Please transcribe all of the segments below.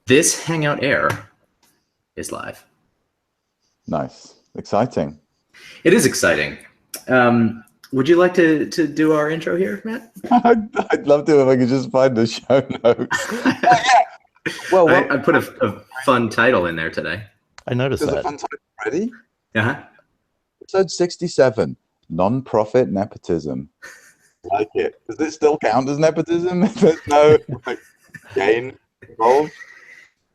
This Hangout Air is live. Nice. Exciting. It is exciting. Would you like to do our intro here, Matt? I'd love to if I could just find the show notes. Well, I put a fun title in there today. I noticed There's that. a fun title already. Uh-huh. Episode 67, Non-Profit Nepotism. Like it. Does it still count as nepotism? There's no gain involved?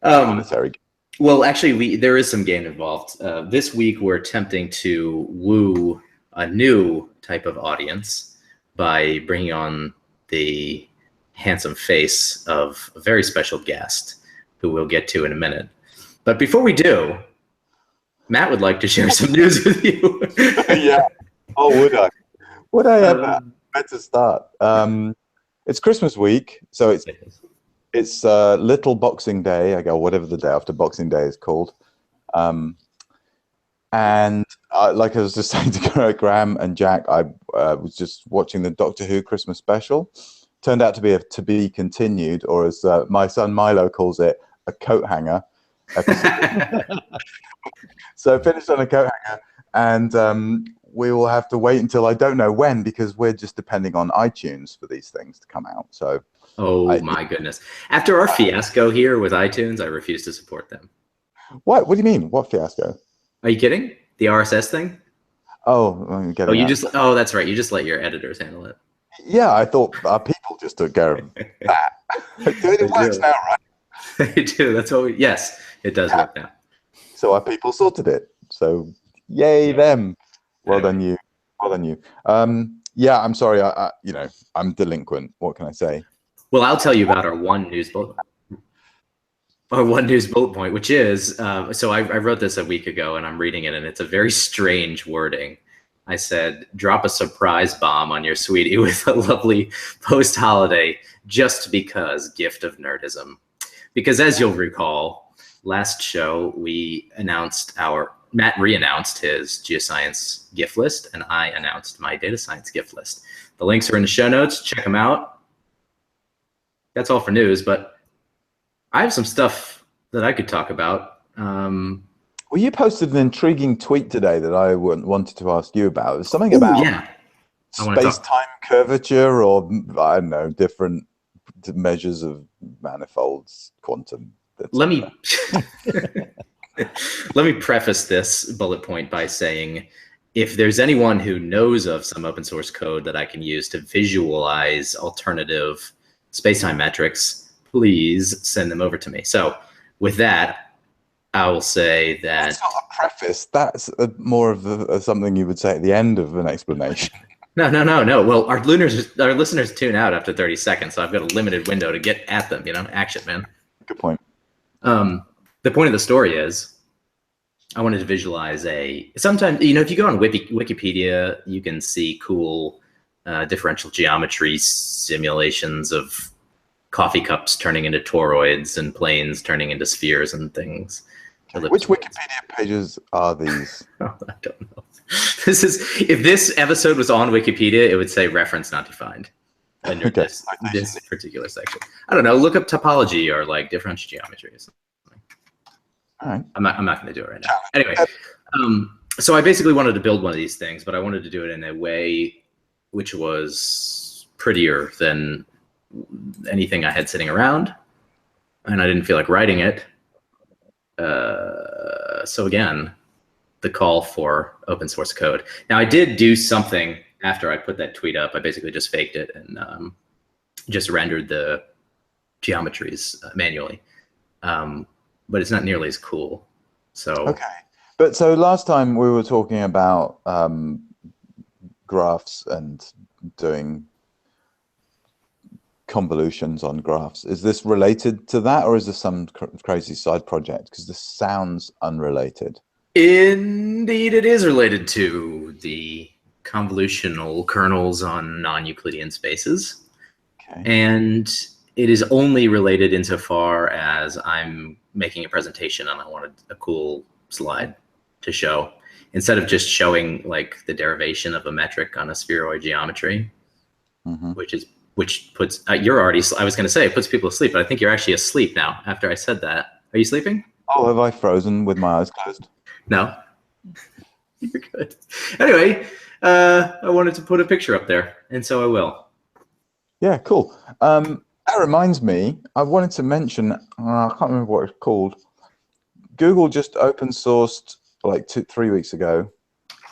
Monetary. Well, actually, there is some gain involved. This week, we're attempting to woo a new type of audience by bringing on the handsome face of a very special guest who we'll get to in a minute. But before we do, Matt would like to share some news with you. Yeah. Oh, would I? Would I ever? Where to start? It's Christmas week, so it's Little Boxing Day. I go whatever the day after Boxing Day is called. And like I was just saying to Graham and Jack, I was just watching the Doctor Who Christmas special. Turned out to be a to be continued, or as my son Milo calls it, a coat hanger episode. So finished on a coat hanger, and we will have to wait until I don't know when, because we're just depending on iTunes for these things to come out. So, my goodness! After our fiasco here with iTunes, I refuse to support them. What do you mean? What fiasco? Are you kidding? The RSS thing? Oh, that's right. You just let your editors handle it. Yeah, I thought our people just took care of that. It works now, right? They do. That's what yes, it does work now. So our people sorted it. So yay them. Well done you. Well done you. Yeah, I'm sorry. I'm delinquent. What can I say? Well, I'll tell you about our one news bullet point, which is so I wrote this a week ago, and I'm reading it, and it's a very strange wording. I said, drop a surprise bomb on your sweetie with a lovely post-holiday just because gift of nerdism. Because as you'll recall, last show we announced Matt re-announced his geoscience gift list, and I announced my data science gift list. The links are in the show notes. Check them out. That's all for news, but I have some stuff that I could talk about. Well, you posted an intriguing tweet today that I wanted to ask you about. There's something about space-time curvature, or I don't know, different measures of manifolds, quantum. Let me preface this bullet point by saying, if there's anyone who knows of some open source code that I can use to visualize alternative space-time metrics, please send them over to me. So with that, I will say that that's not a preface. That's more of something you would say at the end of an explanation. No. Well, our listeners tune out after 30 seconds, so I've got a limited window to get at them. Action, man. Good point. The point of the story is, I wanted to visualize sometimes, if you go on Wikipedia, you can see cool differential geometry simulations of coffee cups turning into toroids and planes turning into spheres and things. Which Wikipedia pages are these? I don't know. If this episode was on Wikipedia, it would say reference not defined under this particular section. I don't know. Look up topology or like differential geometry or something. All right. I'm not going to do it right now. Anyway, so I basically wanted to build one of these things, but I wanted to do it in a way which was prettier than anything I had sitting around, and I didn't feel like writing it. So again, the call for open source code. Now, I did do something after I put that tweet up. I basically just faked it and just rendered the geometries manually. But it's not nearly as cool. So okay. But so last time we were talking about graphs and doing convolutions on graphs. Is this related to that, or is this some crazy side project? Because this sounds unrelated. Indeed, it is related to the convolutional kernels on non-Euclidean spaces. Okay. And it is only related insofar as I'm making a presentation and I wanted a cool slide to show. Instead of just showing like the derivation of a metric on a spheroid geometry, which is which puts you're already. I was going to say it puts people to sleep, but I think you're actually asleep now. After I said that, are you sleeping? Oh, have I frozen with my eyes closed? No, you're good. Anyway, I wanted to put a picture up there, and so I will. Yeah, cool. That reminds me, I wanted to mention, I can't remember what it's called. Google just open sourced like 3 weeks ago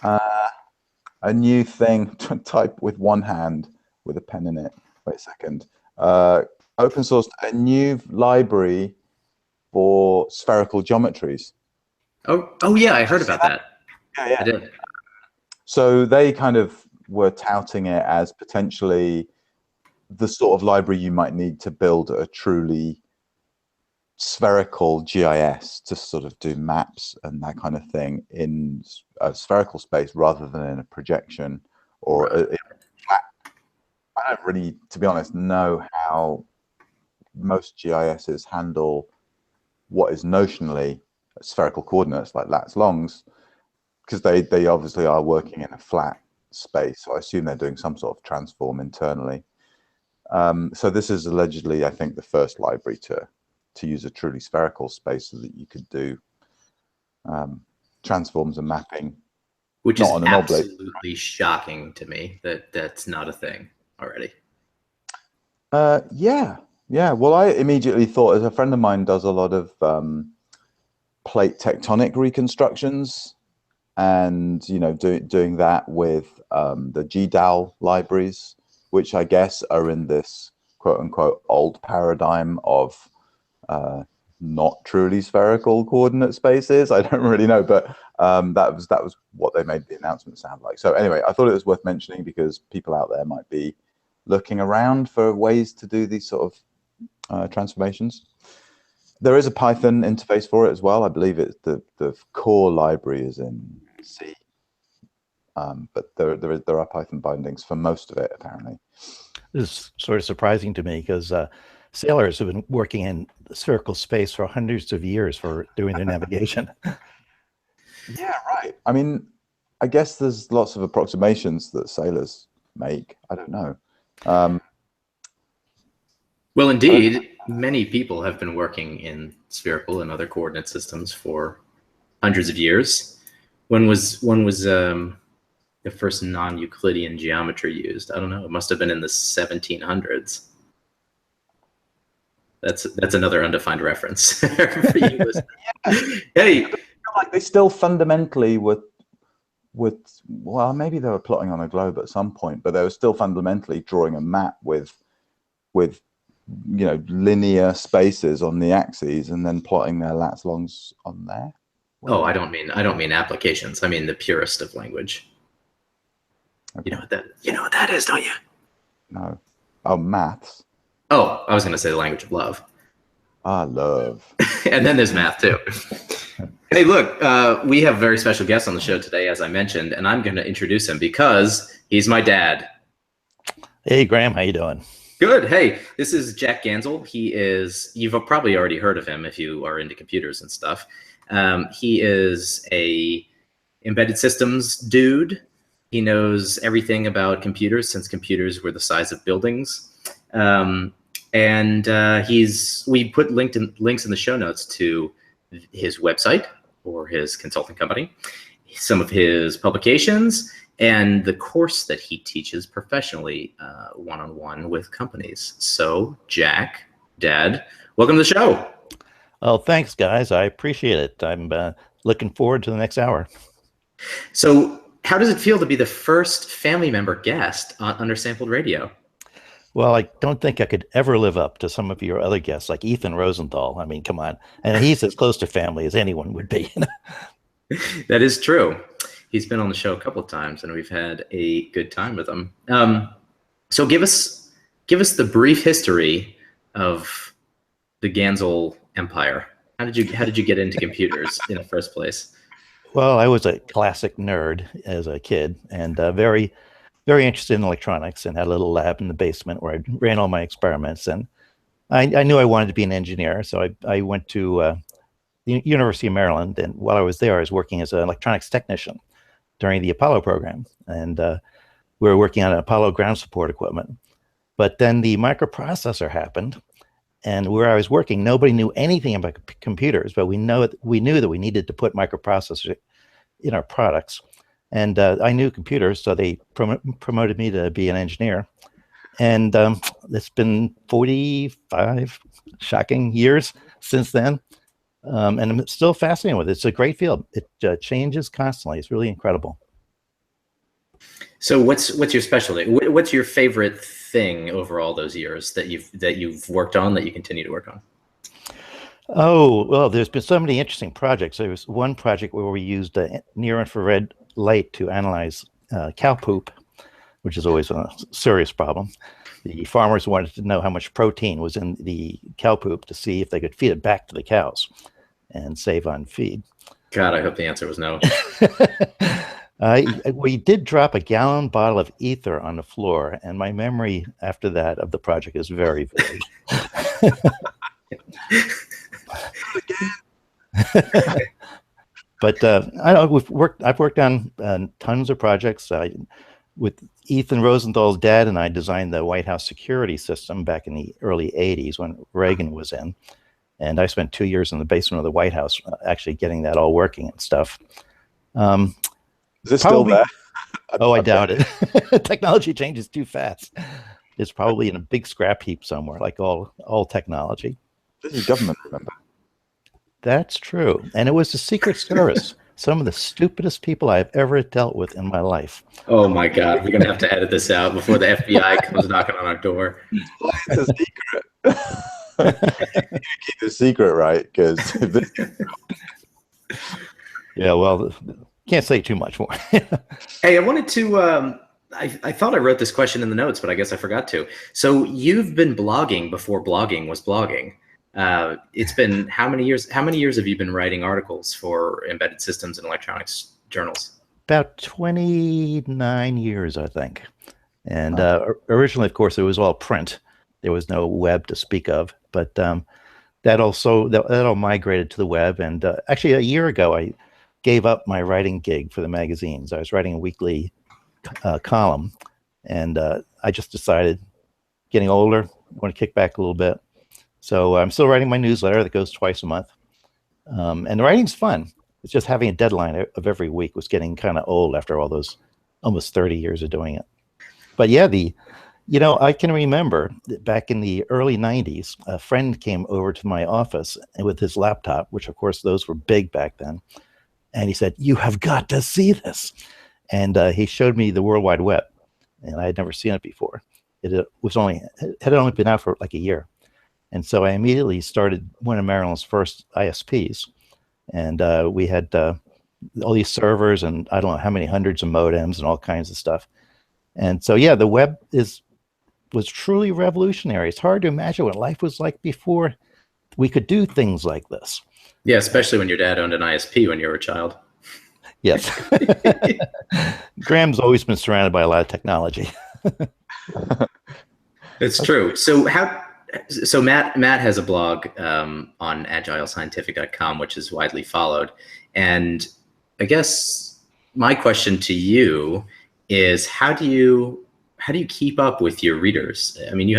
a new thing to type with one hand with a pen in it. Wait a second. Open sourced a new library for spherical geometries. Oh yeah, I heard about that. Yeah, I did. So they kind of were touting it as potentially the sort of library you might need to build a truly spherical GIS to sort of do maps and that kind of thing in a spherical space rather than in a projection or a flat. I don't really, to be honest, know how most GISs handle what is notionally spherical coordinates like lats longs, because they obviously are working in a flat space. So I assume they're doing some sort of transform internally. So this is allegedly, I think, the first library to use a truly spherical space so that you could do transforms and mapping. Which is absolutely shocking to me that that's not a thing already. Yeah. Well, I immediately thought, as a friend of mine does a lot of plate tectonic reconstructions, and doing that with the GDAL libraries, which I guess are in this quote unquote old paradigm of not truly spherical coordinate spaces. I don't really know, but that was what they made the announcement sound like. So anyway, I thought it was worth mentioning because people out there might be looking around for ways to do these sort of transformations. There is a Python interface for it as well. I believe it's the core library is in C, but there are Python bindings for most of it apparently. This is sort of surprising to me because sailors have been working in spherical space for hundreds of years for doing their navigation. Yeah, right. I mean, I guess there's lots of approximations that sailors make. I don't know. Well, indeed, many people have been working in spherical and other coordinate systems for hundreds of years. When was the first non-Euclidean geometry used? I don't know. It must have been in the 1700s. That's another undefined reference for you. Hey, like they still fundamentally with well, maybe they were plotting on a globe at some point, but they were still fundamentally drawing a map with linear spaces on the axes and then plotting their lats longs on there. Oh, I don't mean applications. I mean the purest of language. Okay. You know what that is, don't you? No. Oh, maths. Oh, I was going to say the language of love. Ah, love. And then there's math too. Hey, look, we have a very special guest on the show today, as I mentioned, and I'm going to introduce him because he's my dad. Hey, Graham, how you doing? Good. Hey, this is Jack Ganzel. You've probably already heard of him if you are into computers and stuff. He is a embedded systems dude. He knows everything about computers since computers were the size of buildings. We put links in the show notes to his website or his consulting company, some of his publications, and the course that he teaches professionally one-on-one with companies. So, Jack, Dad, welcome to the show. Oh, thanks, guys. I appreciate it. I'm looking forward to the next hour. So, how does it feel to be the first family member guest on Undersampled Radio? Well, I don't think I could ever live up to some of your other guests, like Ethan Rosenthal. I mean, come on. And he's as close to family as anyone would be. That is true. He's been on the show a couple of times, and we've had a good time with him. So give us the brief history of the Ganzel empire. How did you get into computers in the first place? Well, I was a classic nerd as a kid, and very, very interested in electronics, and had a little lab in the basement where I ran all my experiments. And I knew I wanted to be an engineer, so I went to the University of Maryland, and while I was there, I was working as an electronics technician during the Apollo program, and we were working on an Apollo ground support equipment. But then the microprocessor happened, and where I was working, nobody knew anything about computers, but we knew that we needed to put microprocessors in our products. And I knew computers, so they promoted me to be an engineer. And it's been 45 shocking years since then. And I'm still fascinated with it. It's a great field. It changes constantly. It's really incredible. So what's your specialty? What's your favorite thing over all those years that you've worked on, that you continue to work on? Oh, well, there's been so many interesting projects. There was one project where we used near infrared light to analyze cow poop, which is always a serious problem. The farmers wanted to know how much protein was in the cow poop to see if they could feed it back to the cows and save on feed. God, I hope the answer was no. We did drop a gallon bottle of ether on the floor, and my memory after that of the project is very vague. But I know I've worked on tons of projects. With Ethan Rosenthal's dad and I designed the White House security system back in the early 80s when Reagan was in. And I spent 2 years in the basement of the White House actually getting that all working and stuff. Is this still there? Oh, I doubt it. Technology changes too fast. It's probably in a big scrap heap somewhere, like all technology. This is government, remember? That's true. And it was the Secret Service. Some of the stupidest people I've ever dealt with in my life. Oh my God, we're gonna have to edit this out before the FBI comes knocking on our door. Well, it's a secret. Keep the secret, right? Because yeah, well, can't say too much more. Hey, I wanted to. I thought I wrote this question in the notes, but I guess I forgot to. So you've been blogging before blogging was blogging. It's been how many years? How many years have you been writing articles for embedded systems and electronics journals? About 29 years, I think. And originally, of course, it was all print. There was no web to speak of. But that all migrated to the web. And actually, a year ago, I gave up my writing gig for the magazines. I was writing a weekly column, and I just decided, getting older, I want to kick back a little bit. So I'm still writing my newsletter that goes twice a month. And the writing's fun. It's just having a deadline of every week was getting kind of old after all those almost 30 years of doing it. But yeah, I can remember that back in the early 90s, a friend came over to my office with his laptop, which of course those were big back then. And he said, "You have got to see this." And he showed me the World Wide Web, and I had never seen it before. It had only been out for like a year. And so I immediately started one of Maryland's first ISPs. And we had all these servers and I don't know how many hundreds of modems and all kinds of stuff. And so, yeah, the web was truly revolutionary. It's hard to imagine what life was like before we could do things like this. Yeah, especially when your dad owned an ISP when you were a child. Yes. Graham's always been surrounded by a lot of technology. It's true. So Matt has a blog on agilescientific.com, which is widely followed. And I guess my question to you is, how do you keep up with your readers? I mean, do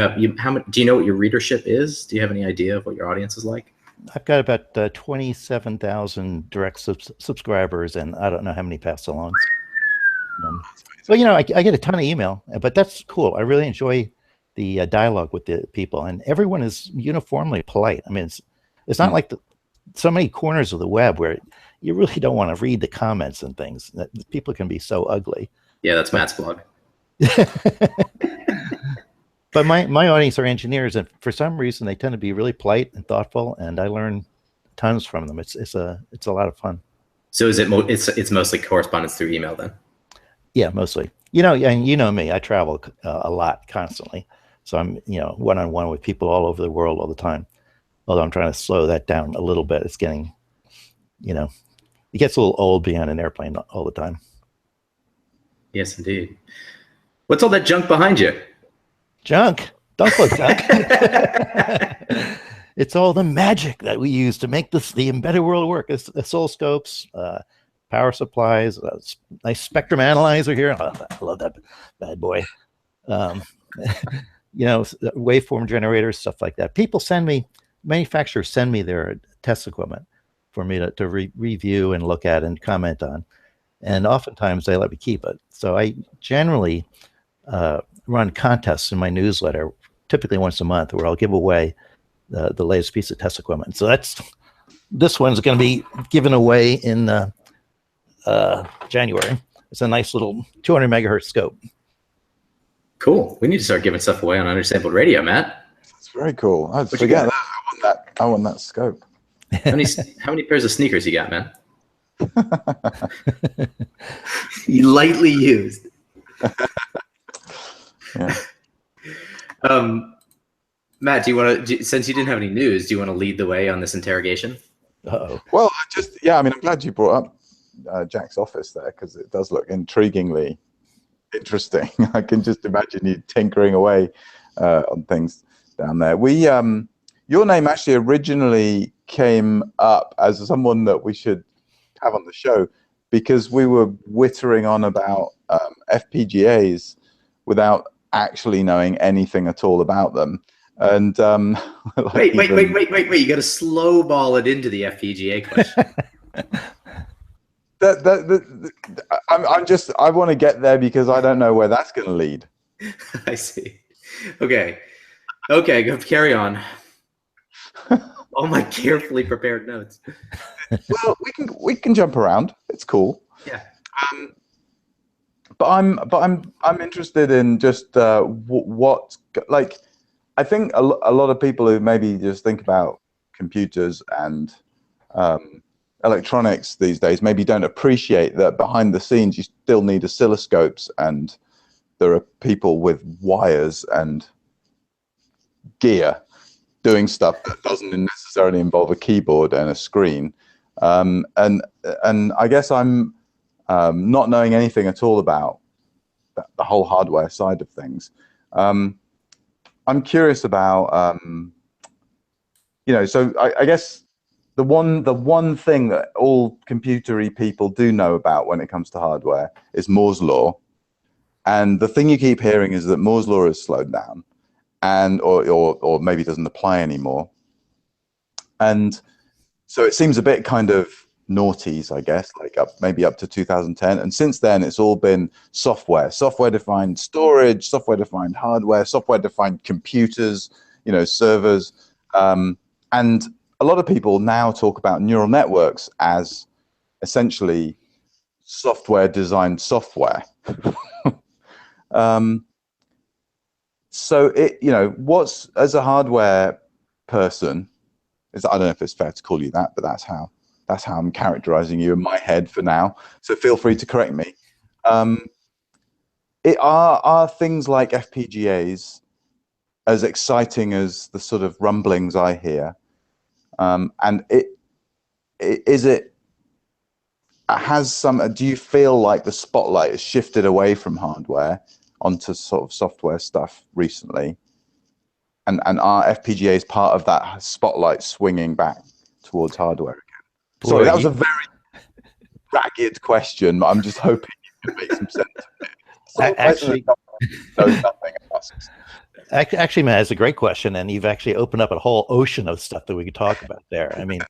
you know what your readership is? Do you have any idea of what your audience is like? I've got about 27,000 direct subscribers, and I don't know how many pass-alongs. Well, I get a ton of email, but that's cool. I really enjoy the dialogue with the people, and everyone is uniformly polite. I mean, it's not like so many corners of the web where you really don't want to read the comments and things. That people can be so ugly. Yeah, that's Matt's blog. But my audience are engineers, and for some reason they tend to be really polite and thoughtful, and I learn tons from them. It's a lot of fun. So it's mostly correspondence through email then? Yeah, mostly. And you know me, I travel a lot constantly. So I'm, one-on-one with people all over the world all the time. Although I'm trying to slow that down a little bit. It's getting, it gets a little old being on an airplane all the time. Yes, indeed. What's all that junk behind you? Junk? Don't put junk. It's all the magic that we use to make the embedded world work. It's oscilloscopes, power supplies, nice spectrum analyzer here. Oh, I love that bad boy. waveform generators, stuff like that. Manufacturers send me their test equipment for me to review and look at and comment on. And oftentimes they let me keep it. So I generally run contests in my newsletter, typically once a month, where I'll give away the latest piece of test equipment. So this one's going to be given away in January. It's a nice little 200 megahertz scope. Cool. We need to start giving stuff away on Undersampled Radio, Matt. That's very cool. I forget that. I want that scope. How many pairs of sneakers you got, man? You lightly used. Yeah. Matt, do you want to, since you didn't have any news, do you want to lead the way on this interrogation? Uh-oh. Well, I'm glad you brought up Jack's office there, because it does look intriguingly interesting. I can just imagine you tinkering away on things down there. Your name actually originally came up as someone that we should have on the show, because we were wittering on about FPGAs without actually knowing anything at all about them. And wait! You got to slow ball it into the FPGA question. I want to get there because I don't know where that's going to lead. I see. Okay, go carry on. All my carefully prepared notes. Well, we can jump around. It's cool. Yeah. But I'm interested in just what, like, I think a lot of people who maybe just think about computers and electronics these days maybe don't appreciate that behind the scenes you still need oscilloscopes, and there are people with wires and gear doing stuff that doesn't necessarily involve a keyboard and a screen. And I guess I'm not knowing anything at all about the whole hardware side of things. I'm curious about, so I guess the one thing that all computery people do know about when it comes to hardware is Moore's law. And the thing you keep hearing is that Moore's law has slowed down, and or maybe doesn't apply anymore. And so it seems a bit kind of noughties, I guess, like maybe up to 2010. And since then, it's all been software-defined storage, software-defined hardware, software-defined computers, servers. And a lot of people now talk about neural networks as essentially software-designed software. So what's, as a hardware person, I don't know if it's fair to call you that, but that's how I'm characterizing you in my head for now. So feel free to correct me. Are things like FPGAs as exciting as the sort of rumblings I hear? And do you feel like the spotlight has shifted away from hardware onto sort of software stuff recently? And are FPGAs part of that spotlight swinging back towards hardware again? Sorry, that was a very ragged question, but I'm just hoping you can make some sense of it. Actually, knows nothing asks. Actually, Matt, it's a great question, and you've actually opened up a whole ocean of stuff that we could talk about there. I mean,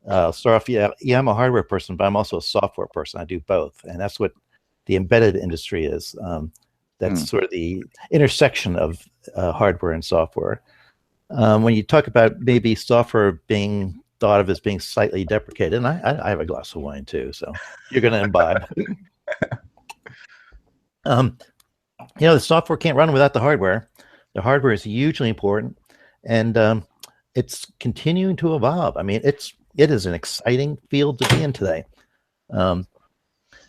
start off, yeah, I'm a hardware person, but I'm also a software person. I do both, and that's what the embedded industry is. That's sort of the intersection of hardware and software. When you talk about maybe software being thought of as being slightly deprecated, and I have a glass of wine too, so you're going to imbibe. The software can't run without the hardware. The hardware is hugely important, and it's continuing to evolve. I mean, it is an exciting field to be in today.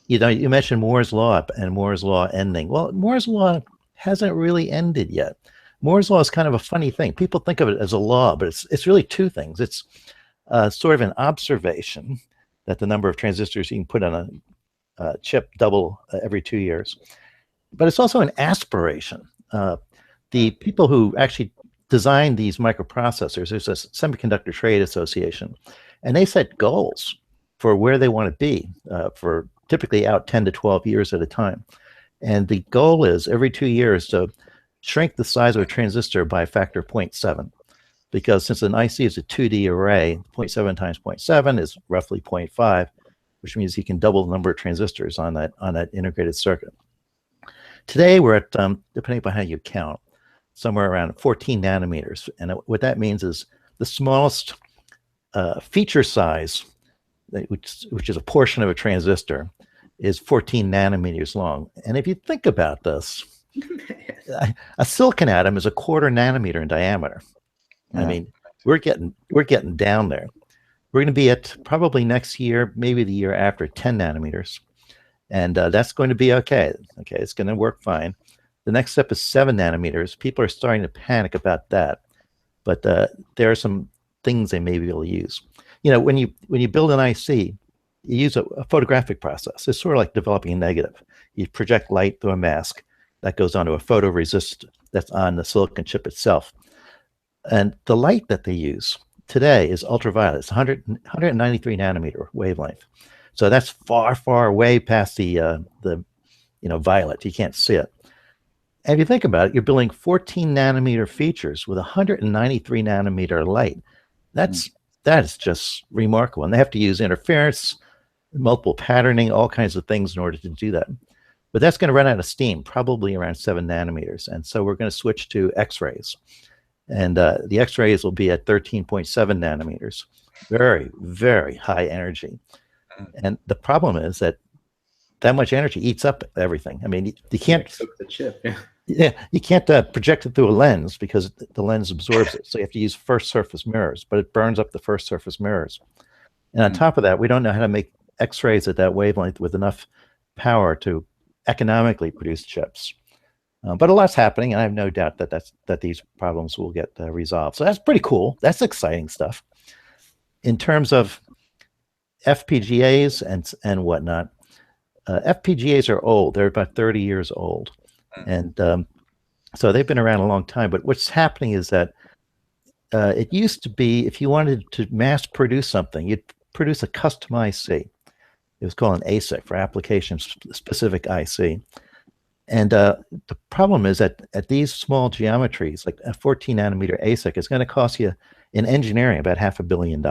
You mentioned Moore's law and Moore's law ending. Well, Moore's law hasn't really ended yet. Moore's law is kind of a funny thing. People think of it as a law, but it's really two things. It's sort of an observation that the number of transistors you can put on a chip double every 2 years. But it's also an aspiration. The people who actually designed these microprocessors, there's a Semiconductor Trade Association, and they set goals for where they want to be for typically out 10 to 12 years at a time. And the goal is every 2 years to shrink the size of a transistor by a factor of 0.7. Because since an IC is a 2D array, 0.7 times 0.7 is roughly 0.5, which means you can double the number of transistors on that integrated circuit. Today, we're at, depending upon how you count, somewhere around 14 nanometers. And what that means is the smallest feature size, which is a portion of a transistor, is 14 nanometers long. And if you think about this, a silicon atom is a 1/4 nanometer in diameter. Yeah. I mean, we're getting down there. We're going to be at probably next year, maybe the year after, 10 nanometers. And that's going to be okay. Okay, it's going to work fine. The next step is 7 nanometers. People are starting to panic about that. But there are some things they may be able to use. You know, when you build an IC, you use a photographic process. It's sort of like developing a negative. You project light through a mask that goes onto a photoresist that's on the silicon chip itself. And the light that they use today is ultraviolet. It's 193 nanometer wavelength. So that's far, far away past the violet. You can't see it. And if you think about it, you're building 14 nanometer features with 193 nanometer light. That is just remarkable. And they have to use interference, multiple patterning, all kinds of things in order to do that. But that's going to run out of steam, probably around 7 nanometers. And so we're going to switch to X-rays. And the X-rays will be at 13.7 nanometers. Very, very high energy. And the problem is that much energy eats up everything. I mean, you can't cook the chip. Yeah, you can't project it through a lens because the lens absorbs it. So you have to use first surface mirrors, but it burns up the first surface mirrors. And on top of that, we don't know how to make X-rays at that wavelength with enough power to economically produce chips. But a lot's happening, and I have no doubt that these problems will get resolved. So that's pretty cool. That's exciting stuff. In terms of FPGAs and whatnot, FPGAs are old. They're about 30 years old. And so they've been around a long time. But what's happening is that it used to be, if you wanted to mass produce something, you'd produce a custom IC. It was called an ASIC, for application-specific IC. And the problem is that at these small geometries, like a 14 nanometer ASIC, is going to cost you in engineering about $500 million.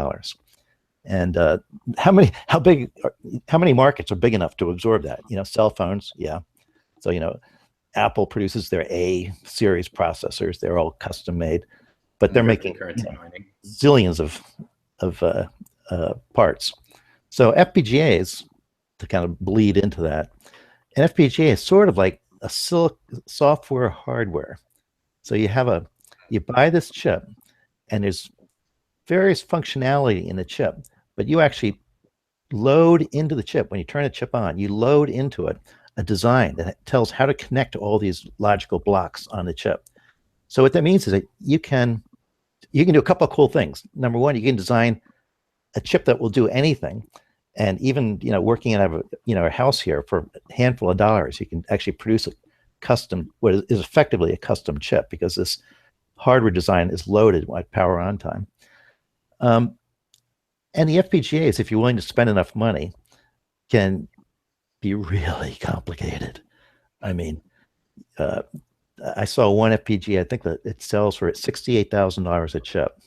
And how many markets are big enough to absorb that? You know, cell phones, yeah. So, you know, Apple produces their A series processors. They're all custom made, but they're making zillions of parts. So FPGAs, to kind of bleed into that, an FPGA is sort of like a software hardware. So you buy this chip, and there's various functionality in the chip, but you actually load into the chip. When you turn the chip on, you load into it a design that tells how to connect all these logical blocks on the chip. So what that means is that you can do a couple of cool things. Number one, you can design a chip that will do anything. And even, you know, working out of a house here for a handful of dollars, you can actually produce a custom, what is effectively a custom chip, because this hardware design is loaded at power on time. And the FPGAs, if you're willing to spend enough money, can be really complicated. I mean, I saw one FPGA, I think that it sells for $68,000 a chip.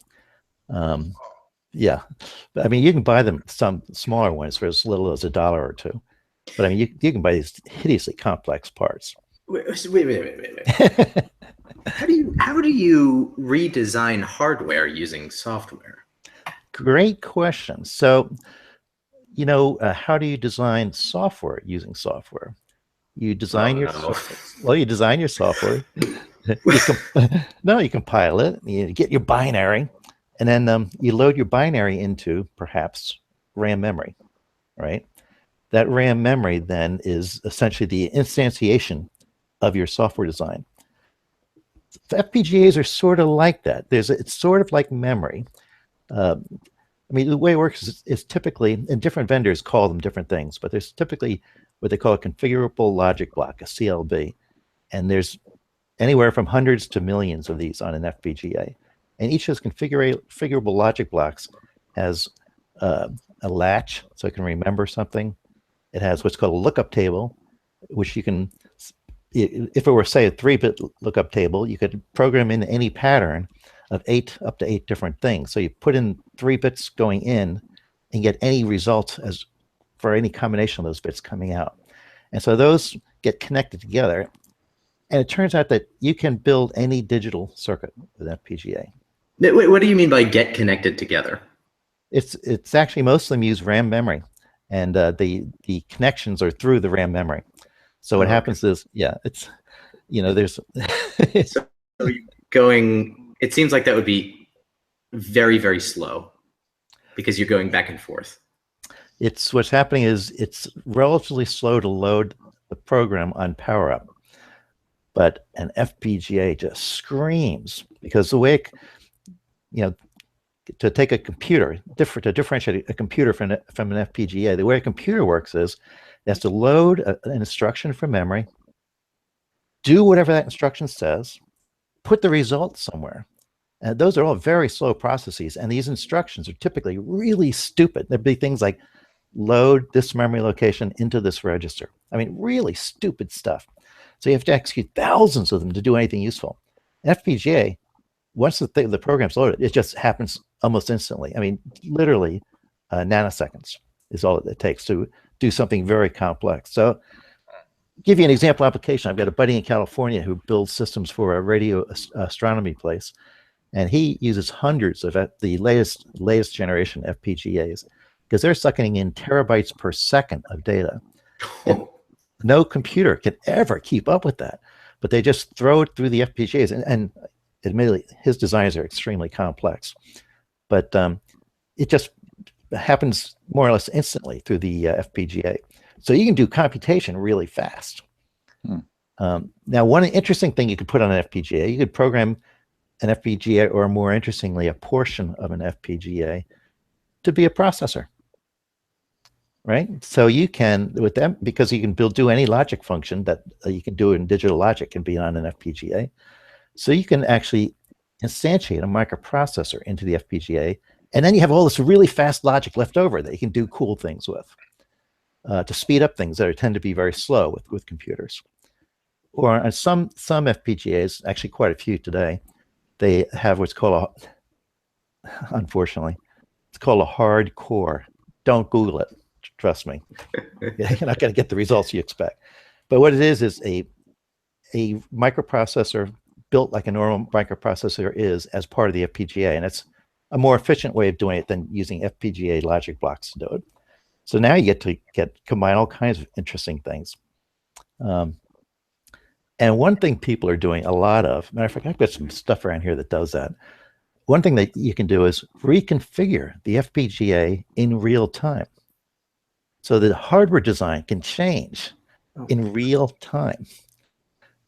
Yeah, but I mean, you can buy them, some smaller ones, for as little as $1 or $2. But I mean, you can buy these hideously complex parts. Wait. How do you redesign hardware using software? Great question. So, you know, how do you design software using software? You design you design your software. You compile it. You get your binary. And then you load your binary into perhaps RAM memory, right? That RAM memory then is essentially the instantiation of your software design. FPGAs are sort of like that. It's sort of like memory. I mean, the way it works is typically, and different vendors call them different things, but there's typically what they call a configurable logic block, a CLB. And there's anywhere from hundreds to millions of these on an FPGA. And each of those configurable logic blocks has a latch, so it can remember something. It has what's called a lookup table, which you can if it were, say, a 3-bit lookup table, you could program in any pattern of up to 8 different things. So you put in 3 bits going in and get any results as for any combination of those bits coming out. And so those get connected together. And it turns out that you can build any digital circuit with FPGA. Wait, what do you mean by get connected together? It's actually most of them use RAM memory, and the connections are through the RAM memory. So what happens is, it's, there's so going, it seems like that would be very, very slow because you're going back and forth. It's what's happening is it's relatively slow to load the program on power up, but an FPGA just screams, because the way, to take a computer, to differentiate a computer from an FPGA, the way a computer works is it has to load an instruction from memory, do whatever that instruction says, put the result somewhere. And those are all very slow processes. And these instructions are typically really stupid. There'd be things like load this memory location into this register. I mean, really stupid stuff. So you have to execute thousands of them to do anything useful. FPGA, once the program's loaded, it just happens almost instantly. I mean, literally nanoseconds is all it takes to do something very complex. So give you an example application. I've got a buddy in California who builds systems for a radio astronomy place, and he uses hundreds of the latest generation FPGAs because they're sucking in terabytes per second of data. And no computer can ever keep up with that, but they just throw it through the FPGAs. And admittedly, his designs are extremely complex, but it just happens more or less instantly through the FPGA. So you can do computation really fast. Now, one interesting thing you could put on an FPGA, you could program an FPGA, or more interestingly, a portion of an FPGA to be a processor, right? So you can, with them, because you can do any logic function that you can do in digital logic can be on an FPGA. So you can actually instantiate a microprocessor into the FPGA, and then you have all this really fast logic left over that you can do cool things with to speed up things that tend to be very slow with computers. Or on some FPGAs, actually quite a few today, they have what's called unfortunately, it's called a hard core. Don't Google it, trust me. You're not going to get the results you expect. But what it is a microprocessor built like a normal microprocessor is as part of the FPGA, and it's a more efficient way of doing it than using FPGA logic blocks to do it. So now you get to combine all kinds of interesting things. And one thing people are doing a lot of, matter of fact, I've got some stuff around here that does that. One thing that you can do is reconfigure the FPGA in real time. So the hardware design can change in real time.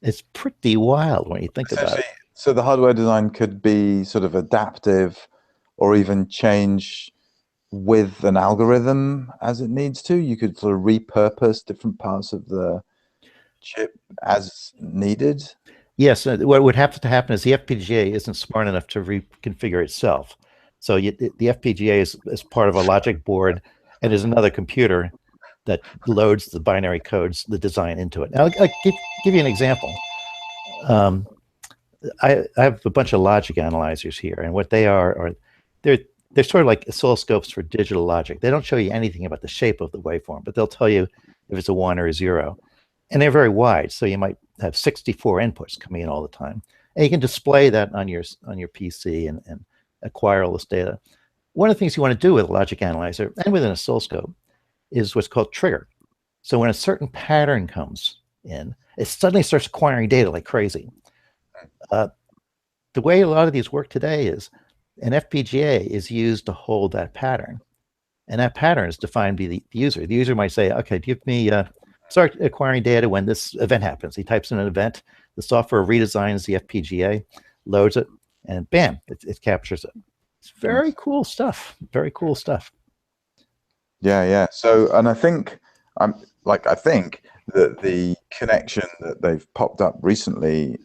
It's pretty wild when you think about it. So the hardware design could be sort of adaptive or even change with an algorithm as it needs to. You could sort of repurpose different parts of the chip as needed. Yes, what would have to happen is the FPGA isn't smart enough to reconfigure itself. So the FPGA is part of a logic board, and there's another computer that loads the binary codes, the design into it. Now, I'll give you an example. I have a bunch of logic analyzers here, and what they are they're sort of like oscilloscopes for digital logic. They don't show you anything about the shape of the waveform, but they'll tell you if it's a 1 or a 0. And they're very wide, so you might have 64 inputs coming in all the time. And you can display that on your PC and acquire all this data. One of the things you want to do with a logic analyzer and with an oscilloscope is what's called trigger. So when a certain pattern comes in, it suddenly starts acquiring data like crazy. The way a lot of these work today is an FPGA is used to hold that pattern. And that pattern is defined by the user. The user might say, okay, give me, start acquiring data when this event happens. He types in an event, the software redesigns the FPGA, loads it, and bam, it captures it. It's very cool stuff, very cool stuff. Yeah. So, and I think that the connection that they've popped up recently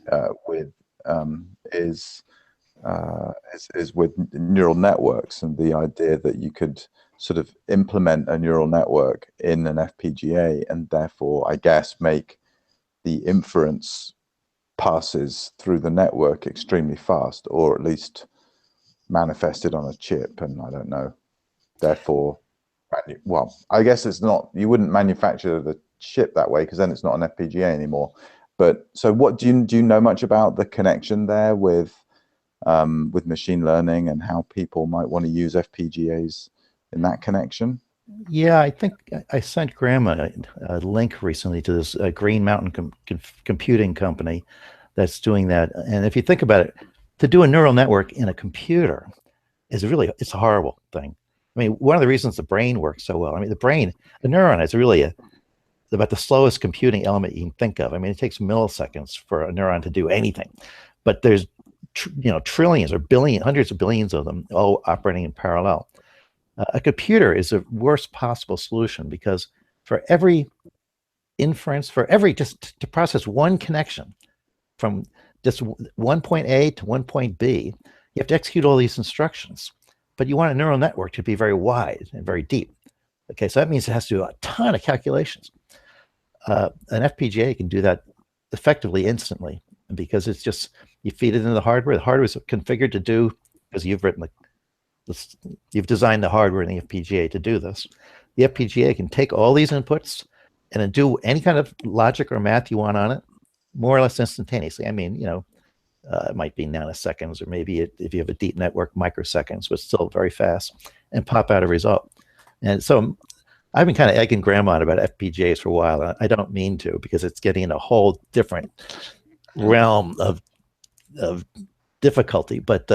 with is with neural networks, and the idea that you could sort of implement a neural network in an FPGA and therefore, I guess, make the inference passes through the network extremely fast, or at least manifested on a chip, and I don't know. Therefore, well, I guess it's not, you wouldn't manufacture the chip that way because then it's not an FPGA anymore. But so what do you know much about the connection there with machine learning and how people might want to use FPGAs in that connection? Yeah, I think I sent Graham a link recently to this Green Mountain computing company that's doing that. And if you think about it, to do a neural network in a computer is really, it's a horrible thing. I mean, one of the reasons the brain works so well, I mean, the brain, a neuron is really about the slowest computing element you can think of. I mean, it takes milliseconds for a neuron to do anything, but there's, trillions or billions, hundreds of billions of them all operating in parallel. A computer is the worst possible solution because for every inference, just to process one connection from just one point A to one point B, you have to execute all these instructions. But you want a neural network to be very wide and very deep. Okay, so that means it has to do a ton of calculations. An FPGA can do that effectively instantly because it's just, you feed it into the hardware. The hardware is configured to do, because you've written you've designed the hardware in the FPGA to do this. The FPGA can take all these inputs and then do any kind of logic or math you want on it, more or less instantaneously. I mean, it might be nanoseconds, or maybe if you have a deep network, microseconds, but still very fast, and pop out a result. And so I've been kind of egging Graham on about FPGAs for a while. I don't mean to, because it's getting in a whole different realm of difficulty. But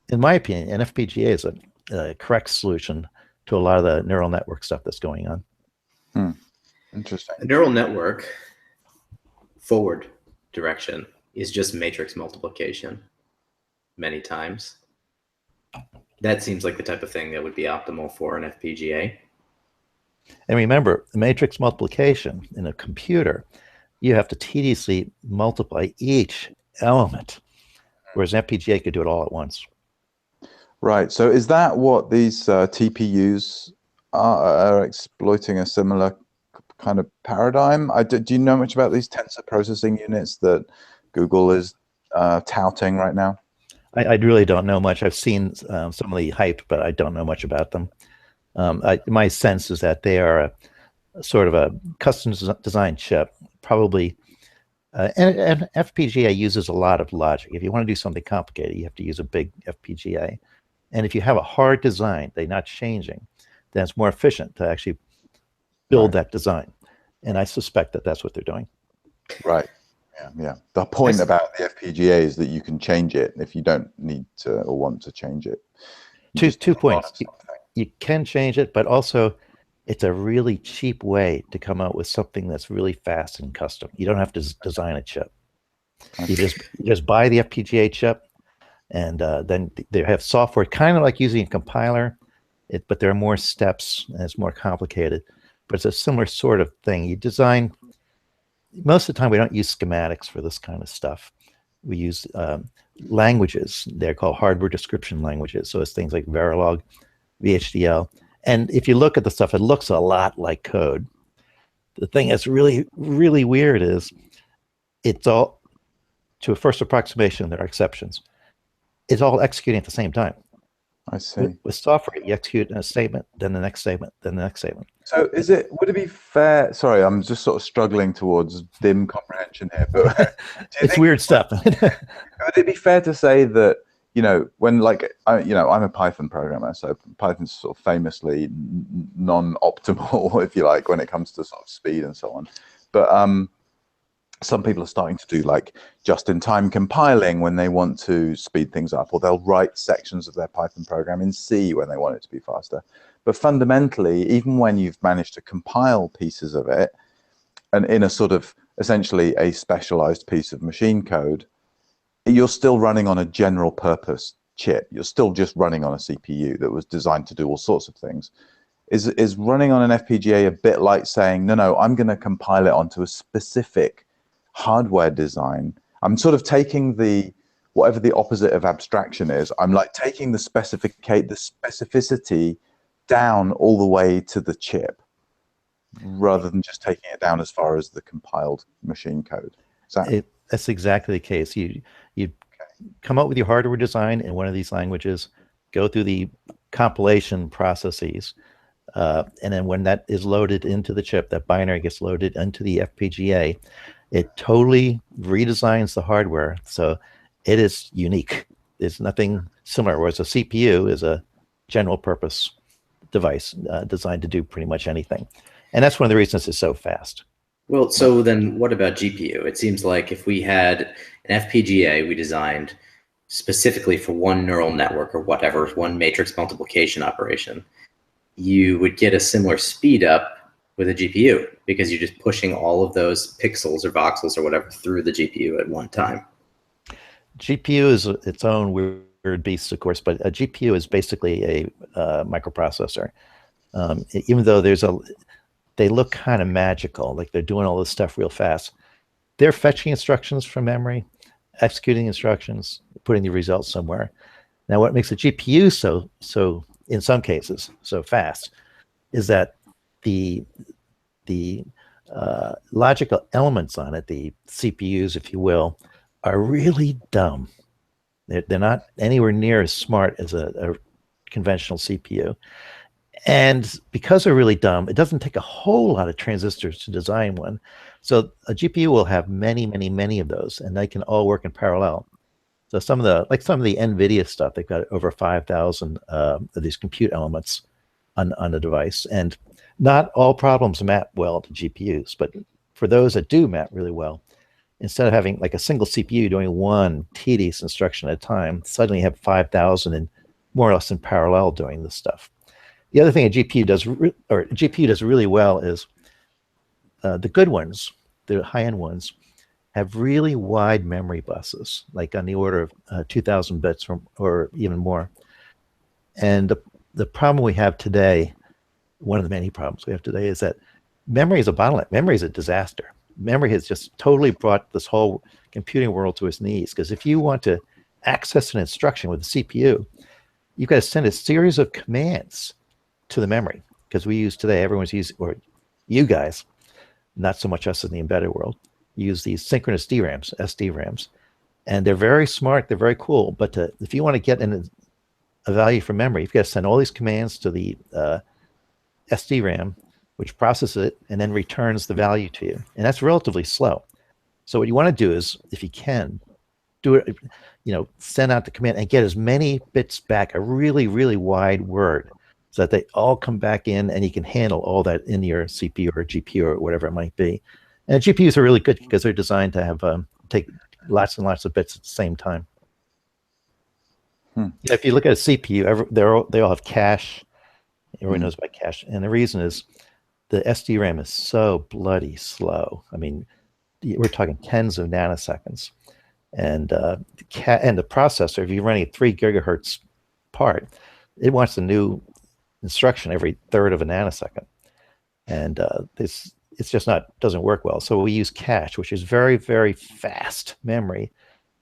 in my opinion, an FPGA is a correct solution to a lot of the neural network stuff that's going on. Interesting. A neural network forward direction is just matrix multiplication many times. That seems like the type of thing that would be optimal for an FPGA. And remember, the matrix multiplication in a computer, you have to tediously multiply each element, whereas an FPGA could do it all at once. Right. So is that what these TPUs are exploiting, a similar kind of paradigm? Do you know much about these tensor processing units that Google is touting right now? I really don't know much. I've seen some of the hype, but I don't know much about them. My sense is that they are a sort of a custom designed chip, probably. And FPGA uses a lot of logic. If you want to do something complicated, you have to use a big FPGA. And if you have a hard design, they're not changing, then it's more efficient to actually build that design. And I suspect that that's what they're doing. Right. Yeah. The point about the FPGA is that you can change it if you don't need to or want to change it. Two points. You can change it, but also it's a really cheap way to come out with something that's really fast and custom. You don't have to design a chip. Okay. You just buy the FPGA chip, and then they have software, kind of like using a compiler, but there are more steps and it's more complicated. But it's a similar sort of thing. You design. Most of the time, we don't use schematics for this kind of stuff. We use languages. They're called hardware description languages. So it's things like Verilog, VHDL. And if you look at the stuff, it looks a lot like code. The thing that's really, really weird is it's all, to a first approximation, there are exceptions. It's all executing at the same time. I see. With software, you execute a statement, then the next statement, then the next statement. So would it be fair? Sorry, I'm just sort of struggling towards dim comprehension here, but it's weird stuff. Would it be fair to say that, when I'm a Python programmer, so Python's sort of famously non-optimal, if you like, when it comes to sort of speed and so on. But some people are starting to do like just-in-time compiling when they want to speed things up, or they'll write sections of their Python program in C when they want it to be faster. But fundamentally, even when you've managed to compile pieces of it, and in a sort of essentially a specialized piece of machine code, you're still running on a general purpose chip. You're still just running on a CPU that was designed to do all sorts of things. Is running on an FPGA a bit like saying, no, I'm going to compile it onto a specific hardware design? I'm sort of taking whatever the opposite of abstraction is. I'm like taking the specificity down all the way to the chip. rather than just taking it down as far as the compiled machine code. That's exactly the case. You come up with your hardware design in one of these languages, go through the compilation processes, and then when that is loaded into the chip, that binary gets loaded into the FPGA, it totally redesigns the hardware. So it is unique. There's nothing similar, whereas a CPU is a general purpose device designed to do pretty much anything. And that's one of the reasons it's so fast. Well, so then what about GPU? It seems like if we had an FPGA we designed specifically for one neural network or whatever, one matrix multiplication operation, you would get a similar speed up with a GPU because you're just pushing all of those pixels or voxels or whatever through the GPU at one time. GPU is its own weird beast, of course, but a GPU is basically a microprocessor. Even though they look kind of magical, like they're doing all this stuff real fast. They're fetching instructions from memory, executing instructions, putting the results somewhere. Now, what makes a GPU so in some cases so fast is that the logical elements on it, the CPUs, if you will, are really dumb. They're not anywhere near as smart as a conventional CPU. And because they're really dumb, it doesn't take a whole lot of transistors to design one. So a GPU will have many, many, many of those, and they can all work in parallel. So some of the NVIDIA stuff, they've got over 5,000 of these compute elements on the device. And not all problems map well to GPUs, but for those that do map really well, instead of having like a single CPU doing one tedious instruction at a time, suddenly you have 5,000 and more or less in parallel doing this stuff. The other thing a GPU does really well is the good ones, the high-end ones, have really wide memory buses, like on the order of 2,000 bits or even more. And the problem we have today, one of the many problems we have today, is that memory is a bottleneck. Memory is a disaster. Memory has just totally brought this whole computing world to its knees. Because if you want to access an instruction with a CPU, you've got to send a series of commands to the memory. Because we use today, everyone's using, or you guys, not so much us in the embedded world, use these synchronous DRAMs, SDRAMs. And they're very smart, they're very cool. But if you want to get a value from memory, you've got to send all these commands to the SDRAM, which processes it and then returns the value to you. And that's relatively slow. So what you want to do is, if you can, do it, send out the command and get as many bits back, a really, really wide word, so that they all come back in and you can handle all that in your CPU or GPU or whatever it might be. And GPUs are really good because they're designed to have take lots and lots of bits at the same time. If you look at a CPU, they all have cache. Everyone knows about cache. And the reason is the SDRAM is so bloody slow. I mean, we're talking tens of nanoseconds. And the processor, if you're running a 3 gigahertz part, it wants a new instruction every third of a nanosecond. And it's just doesn't work well. So we use cache, which is very, very fast memory,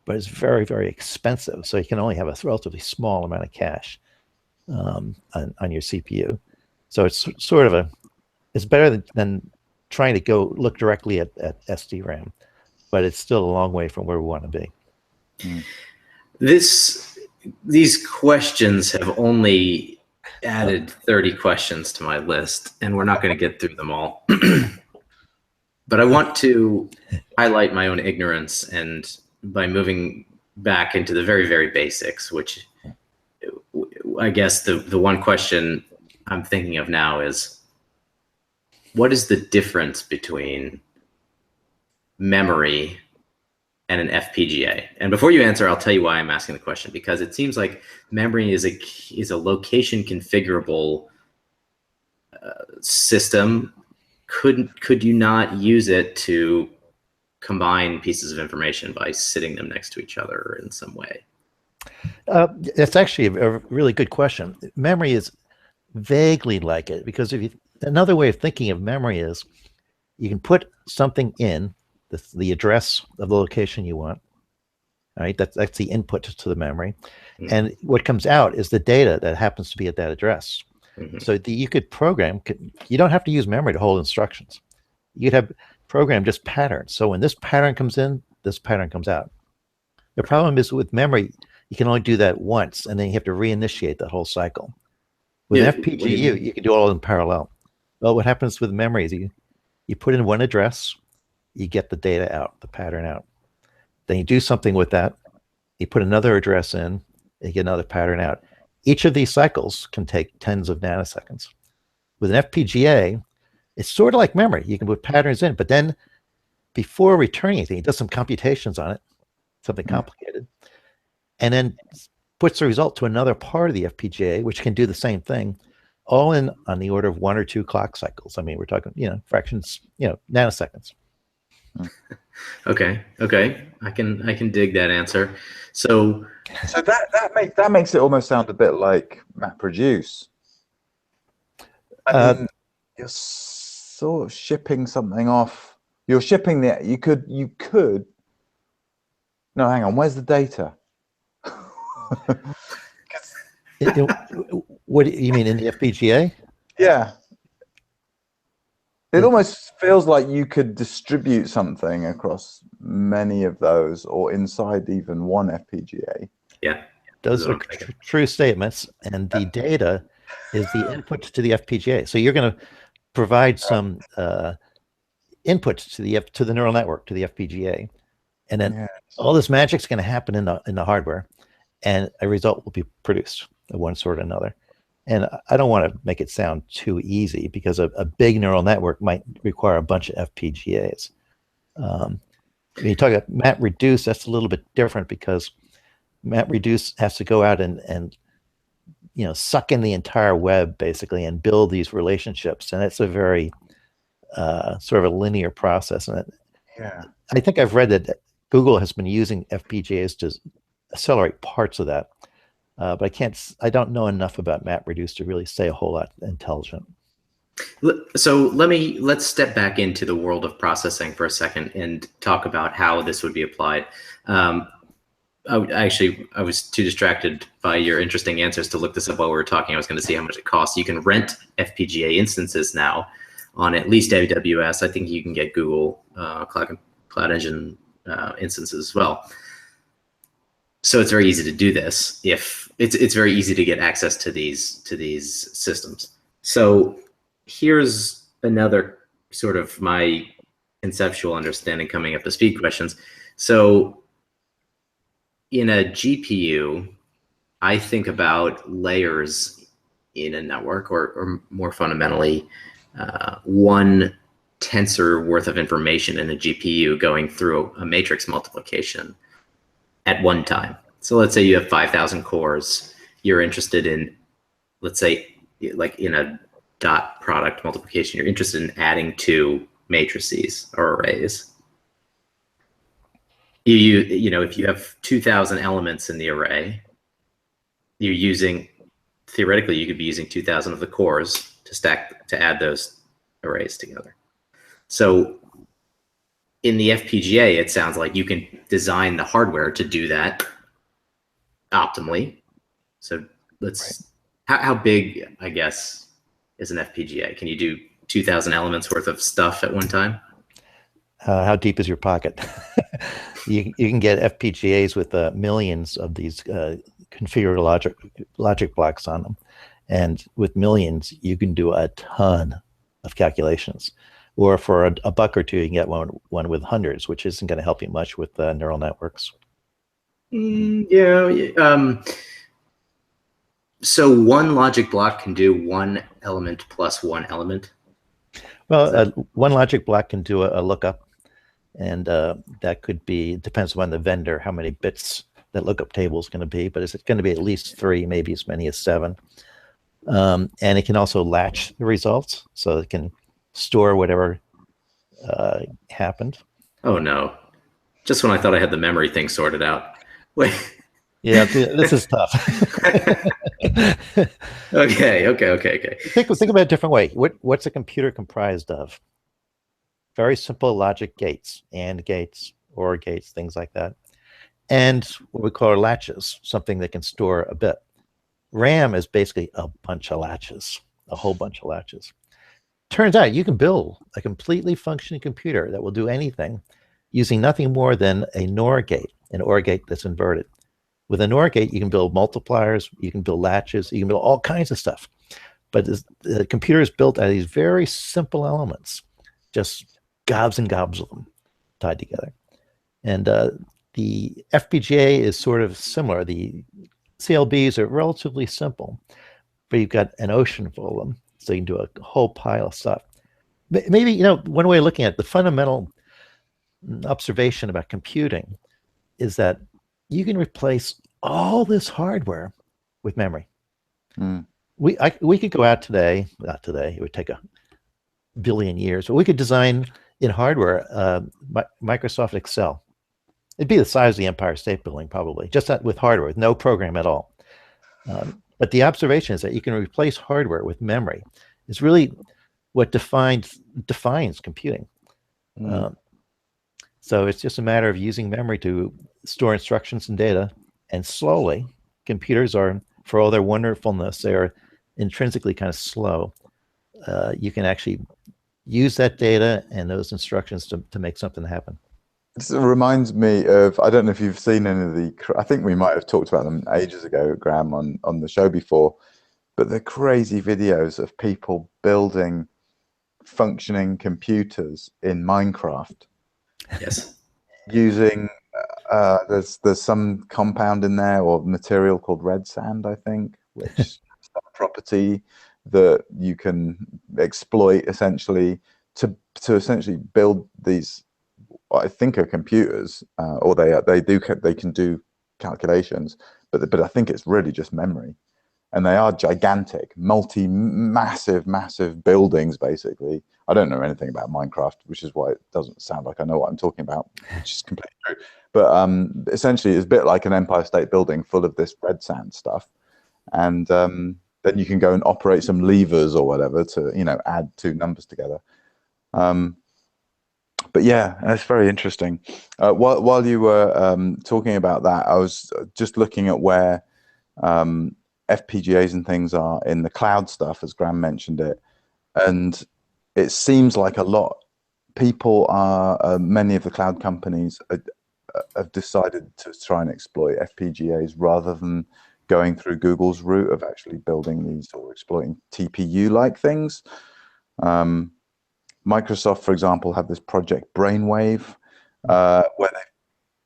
but it's very, very expensive. So you can only have a relatively small amount of cache on your CPU. So it's sort of it's better than trying to go look directly at SDRAM, but it's still a long way from where we want to be. These questions have only added 30 questions to my list, and we're not going to get through them all. But I want to highlight my own ignorance, and by moving back into the very, very basics, which I guess the one question I'm thinking of now is, what is the difference between memory and an FPGA? And before you answer, I'll tell you why I'm asking the question, because it seems like memory is a location configurable system. Could you not use it to combine pieces of information by sitting them next to each other in some way? That's actually a really good question. Memory is vaguely like it, because another way of thinking of memory is you can put something in the address of the location you want. All right, that's the input to the memory, and what comes out is the data that happens to be at that address. So you could program, you don't have to use memory to hold instructions. You could have program just patterns. So when this pattern comes in, this pattern comes out. The problem is with memory, you can only do that once, and then you have to reinitiate that whole cycle. With an FPGA, you can do all in parallel. Well, what happens with memory is you put in one address, you get the data out, the pattern out. Then you do something with that. You put another address in, you get another pattern out. Each of these cycles can take tens of nanoseconds. With an FPGA, it's sort of like memory. You can put patterns in, but then before returning anything, it does some computations on it, something complicated, and then puts the result to another part of the FPGA, which can do the same thing, all in on the order of 1 or 2 clock cycles. I mean, we're talking, fractions, nanoseconds. Okay. I can dig that answer. So that makes it almost sound a bit like MapReduce. I mean, you're sort of shipping something off. You're shipping you could. No, hang on. Where's the data? What do you mean in the FPGA? Yeah. It almost feels like you could distribute something across many of those, or inside even one FPGA. Yeah. Those are true statements, and the data is the input to the FPGA. So you're going to provide some inputs to the neural network, to the FPGA, and then all this magic's going to happen in the hardware, and a result will be produced of one sort or another. And I don't want to make it sound too easy, because a big neural network might require a bunch of FPGAs. When you talk about MapReduce, that's a little bit different, because MapReduce has to go out and suck in the entire web basically and build these relationships, and it's a very sort of a linear process. And I think I've read that Google has been using FPGAs to accelerate parts of that, but I don't know enough about MapReduce to really say a whole lot intelligent. So let's step back into the world of processing for a second and talk about how this would be applied. I was too distracted by your interesting answers to look this up while we were talking. I was going to see how much it costs. You can rent FPGA instances now on at least AWS. I think you can get Google Cloud Engine instances as well. So it's very easy to do this. If it's very easy to get access to these systems. So here's another sort of my conceptual understanding coming up to speed questions. So in a GPU, I think about layers in a network, or more fundamentally, one tensor worth of information in a GPU going through a matrix multiplication at one time. So let's say you have 5,000 cores. You're interested in, let's say, like in a dot product multiplication, you're interested in adding 2 matrices or arrays. If you have 2,000 elements in the array, theoretically, you could be using 2,000 of the cores to add those arrays together. So in the FPGA, it sounds like you can design the hardware to do that optimally. So how big, I guess, is an FPGA? Can you do 2,000 elements worth of stuff at one time? How deep is your pocket? You can get FPGAs with millions of these configurable logic blocks on them, and with millions, you can do a ton of calculations. Or for a buck or two, you can get one with hundreds, which isn't going to help you much with neural networks. So one logic block can do one element plus one element? Well, one logic block can do a lookup, and that could be, depends on the vendor, how many bits that lookup table is going to be, but it's going to be at least 3, maybe as many as 7. And it can also latch the results, so it can store whatever happened. Oh no. Just when I thought I had the memory thing sorted out. Wait. Yeah, this is tough. Okay. Think about it a different way. What's a computer comprised of? Very simple logic gates, AND gates, OR gates, things like that. And what we call latches, something that can store a bit. RAM is basically a bunch of latches, a whole bunch of latches. Turns out you can build a completely functioning computer that will do anything using nothing more than a NOR gate, an OR gate that's inverted. With a NOR gate, you can build multipliers, you can build latches, you can build all kinds of stuff. But the computer is built out of these very simple elements, just gobs and gobs of them tied together. And the FPGA is sort of similar. The CLBs are relatively simple, but you've got an ocean full of them, so you can do a whole pile of stuff. Maybe, you know, one way of looking at it, the fundamental observation about computing is that you can replace all this hardware with memory. We could go out today, not today, it would take a billion years, but we could design in hardware Microsoft Excel. It'd be the size of the Empire State Building, probably, just with hardware, with no program at all. But the observation is that you can replace hardware with memory. It's really what defines computing. So it's just a matter of using memory to store instructions and data, and slowly, computers are, for all their wonderfulness, they are intrinsically kind of slow. You can actually use that data and those instructions to make something happen. This reminds me of, I don't know if you've seen any of the, I think we might have talked about them ages ago, Graham, on the show before, but the crazy videos of people building functioning computers in Minecraft. Yes. Using, there's some compound in there or material called red sand, I think, which is a property that you can exploit essentially to essentially build these, I think, are computers, or they can do calculations, but I think it's really just memory, and they are gigantic, massive buildings. Basically, I don't know anything about Minecraft, which is why it doesn't sound like I know what I'm talking about, which is completely true. But essentially, it's a bit like an Empire State Building full of this red sand stuff, and then you can go and operate some levers or whatever to, you know, add two numbers together. But yeah, that's very interesting. While you were talking about that, I was just looking at where FPGAs and things are in the cloud stuff, as Graham mentioned it, and it seems like a lot people are, many of the cloud companies have decided to try and exploit FPGAs rather than going through Google's route of actually building these or exploiting TPU-like things. Microsoft, for example, have this project Brainwave, where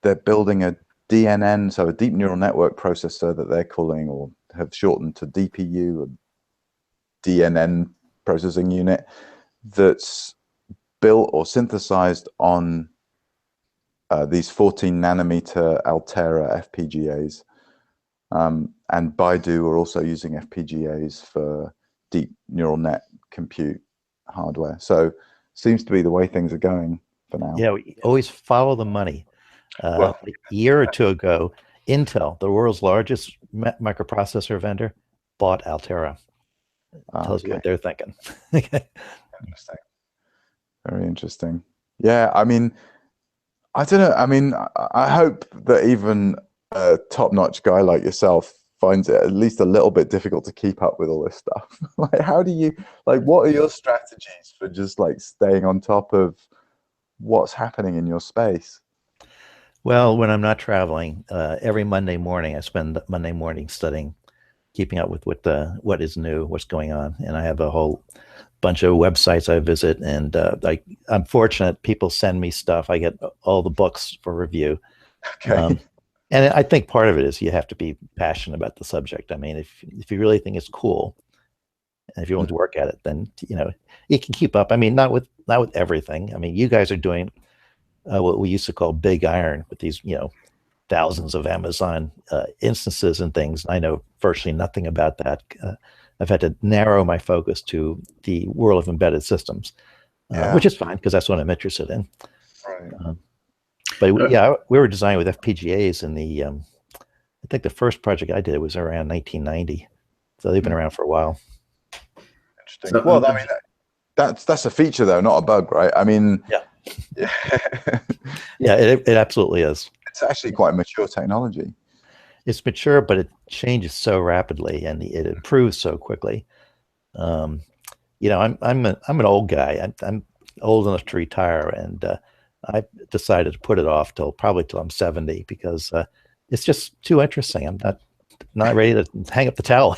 they're building a DNN, so a deep neural network processor that they're calling, or have shortened to DPU, a DNN processing unit, that's built or synthesized on these 14 nanometer Altera FPGAs. And Baidu are also using FPGAs for deep neural net compute hardware. So seems to be the way things are going for now. Yeah, we always follow the money. A year or two ago, Intel, the world's largest microprocessor vendor, bought Altera. Tells you what they're thinking. Interesting. Very interesting. Yeah, I mean, I don't know. I mean, I hope that even a top-notch guy like yourself finds it at least a little bit difficult to keep up with all this stuff. Like, how do you, like, what are your strategies for just like staying on top of what's happening in your space? Well, when I'm not traveling, every Monday morning, I spend Monday morning studying, keeping up with what is new, what's going on. And I have a whole bunch of websites I visit, and I'm fortunate. People send me stuff. I get all the books for review. Okay. And I think part of it is you have to be passionate about the subject. I mean, if you really think it's cool, and if you want to work at it, then, you know, you can keep up. I mean, not with everything. I mean, you guys are doing what we used to call big iron with these, you know, thousands of Amazon instances and things. I know virtually nothing about that. I've had to narrow my focus to the world of embedded systems, which is fine because that's what I'm interested in. Right. But yeah, we were designing with FPGAs in the, I think the first project I did was around 1990. So they've been around for a while. Interesting. So, well, I mean, that's a feature though, not a bug, right? I mean, yeah, it absolutely is. It's actually quite a mature technology. it's mature, but it changes so rapidly and it improves so quickly. Um, I'm an old guy. I'm old enough to retire, and I decided to put it off probably till I'm 70 because it's just too interesting. I'm not ready to hang up the towel.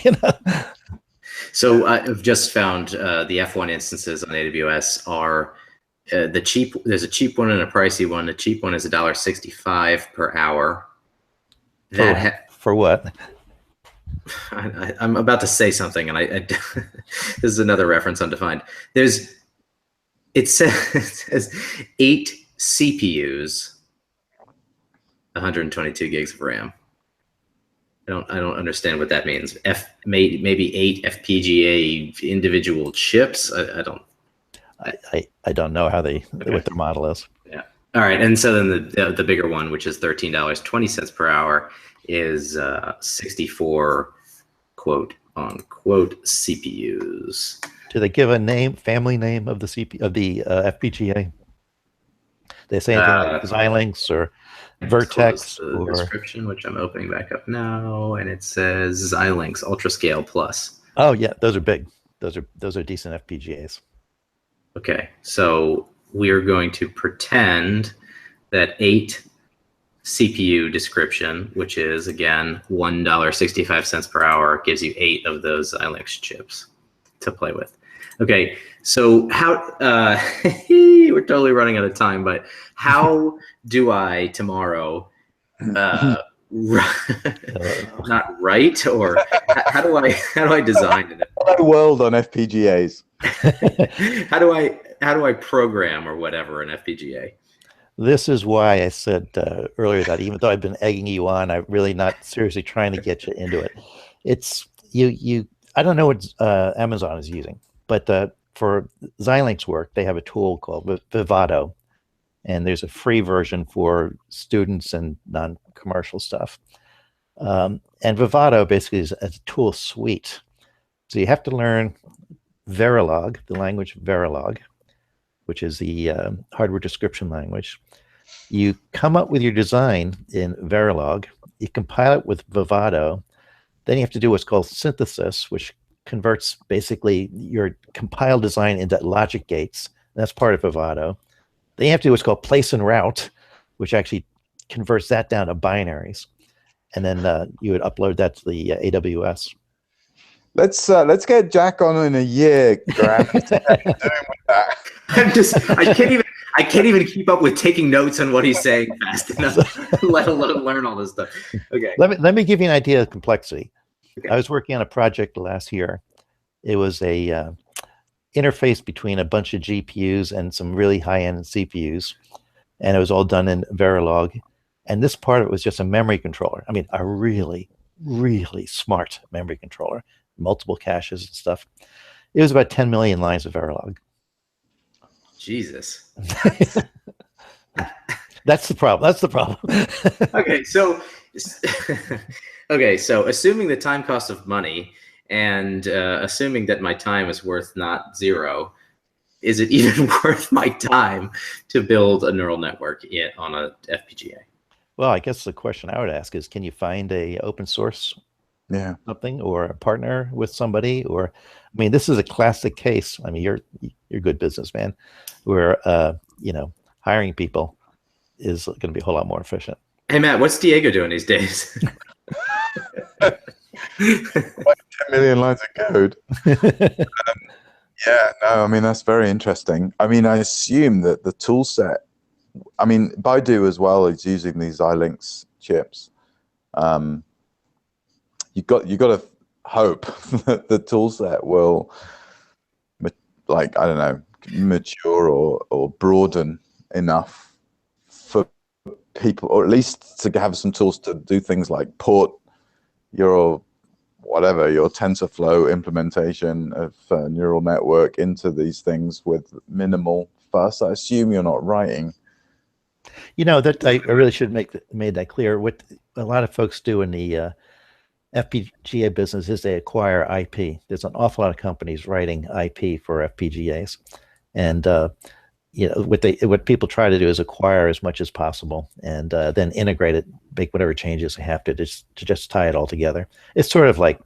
So I've just found the F1 instances on AWS are the cheap. There's a cheap one and a pricey one. The cheap one is $1.65 per hour. For what? I'm about to say something, and this is another reference undefined. It says 8 CPUs, 122 gigs of RAM. I don't understand what that means. Maybe 8 FPGA individual chips. I don't. I don't know what their model is. Yeah. All right, and so then the bigger one, which is $13.20 per hour, is 64 quote unquote CPUs. Do they give a family name of the FPGA? They say anything like Xilinx or Vertex or description, which I'm opening back up now, and it says Xilinx UltraScale Plus. Oh yeah, those are big. Those are decent FPGAs. Okay, so we are going to pretend that 8 CPU description, which is again $1.65 per hour, gives you 8 of those Xilinx chips to play with. Okay, so how we're totally running out of time, but how do I tomorrow not write, or how do I design it? World on FPGAs. How do I program or whatever an FPGA? This is why I said earlier that even though I've been egging you on, I'm really not seriously trying to get you into it. It's you. I don't know what Amazon is using, but for Xilinx work, they have a tool called Vivado, and there's a free version for students and non-commercial stuff. And Vivado basically is a tool suite. So you have to learn Verilog, the language Verilog, which is the hardware description language. You come up with your design in Verilog, you compile it with Vivado, then you have to do what's called synthesis, which converts basically your compiled design into logic gates. That's part of Vivado. Then you have to do what's called place and route, which actually converts that down to binaries. And then you would upload that to the AWS. Let's get Jack on in a year, Graham. I can't even keep up with taking notes on what he's saying fast enough, let alone learn all this stuff. Okay. Let me give you an idea of complexity. Okay. I was working on a project last year. It was a interface between a bunch of GPUs and some really high-end CPUs, and it was all done in Verilog. And this part of it was just a memory controller. I mean, a really, really smart memory controller, multiple caches and stuff. It was about 10 million lines of Verilog. Jesus. That's the problem. Okay, so assuming the time cost of money and assuming that my time is worth not 0, is it even worth my time to build a neural network on a FPGA? Well, I guess the question I would ask is, can you find a open source something or a partner with somebody? Or, I mean, this is a classic case. I mean, you're a good businessman, where hiring people is going to be a whole lot more efficient. Hey Matt, what's Diego doing these days? 10 million lines of code. Yeah, no, I mean, that's very interesting. I mean, I assume that the tool set, I mean, Baidu as well is using these Xilinx chips. You got to hope that the tool set will, like, I don't know, mature or broaden enough for people, or at least to have some tools to do things like port your TensorFlow implementation of neural network into these things with minimal fuss. I assume you're not writing. That I really should made that clear. What a lot of folks do in the FPGA business is they acquire IP. There's an awful lot of companies writing IP for FPGAs, and what people try to do is acquire as much as possible and then integrate it, make whatever changes they have to just tie it all together. It's sort of like,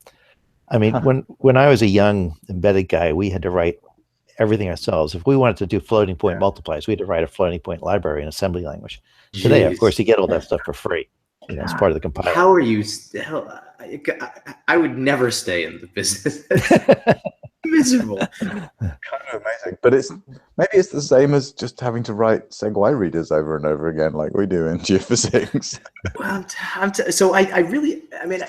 I mean, when I was a young embedded guy, we had to write everything ourselves. If we wanted to do floating point multiplies, we had to write a floating point library in assembly language. Today, of course, you get all that stuff for free, as part of the compiler. How are you? I would never stay in the business. Miserable. Kind of amazing, but maybe it's the same as just having to write segue readers over and over again, like we do in geophysics. Well, I mean,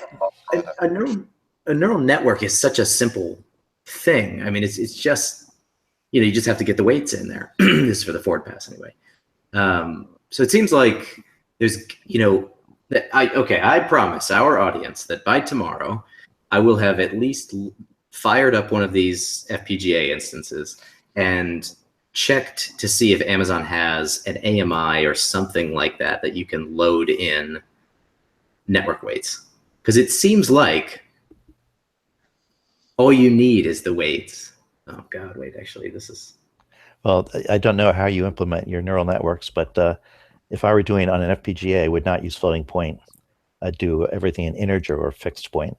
a neural network is such a simple thing. I mean, it's just, you just have to get the weights in there. This is for the forward pass anyway. So it seems like there's, I promise our audience that by tomorrow I will have at least fired up one of these FPGA instances and checked to see if Amazon has an AMI or something like that you can load in network weights. Because it seems like all you need is the weights. Oh God, wait, actually this is... Well, I don't know how you implement your neural networks, but if I were doing on an FPGA, I would not use floating point. I'd do everything in integer or fixed point.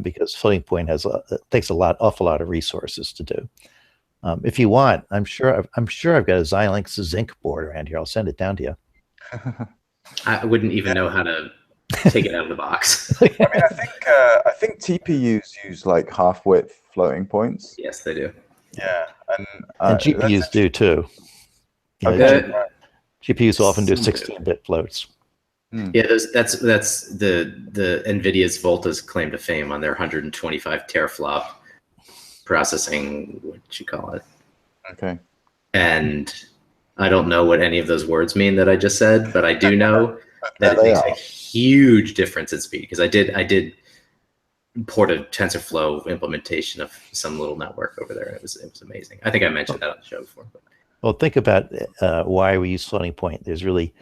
Because floating point takes awful lot of resources to do. If you want, I'm sure I've got a Xilinx Zinc board around here. I'll send it down to you. I wouldn't even know how to take it out of the box. I mean, I think TPUs use like half width floating points. Yes, they do. Yeah, and GPUs do too. GPUs often do 16-bit floats. Yeah, that's the NVIDIA's Volta's claim to fame on their 125 teraflop processing, what you call it. Okay. And I don't know what any of those words mean that I just said, but I do know that it makes a huge difference in speed, because I did port a TensorFlow implementation of some little network over there. It was amazing. I think I mentioned that on the show before. Well, think about why we use floating point. There's really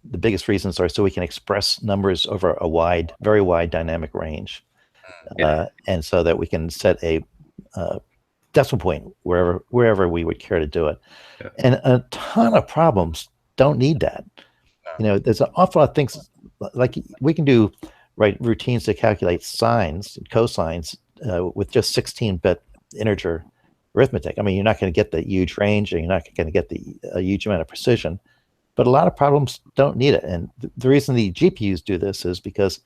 the biggest reasons are so we can express numbers over a very wide dynamic range. And so that we can set a decimal point wherever we would care to do it. Yeah. And a ton of problems don't need that. There's an awful lot of things, like we can do routines to calculate sines and cosines with just 16-bit integer arithmetic. I mean, you're not going to get the huge range, and you're not going to get a huge amount of precision. But a lot of problems don't need it. And the reason the GPUs do this is because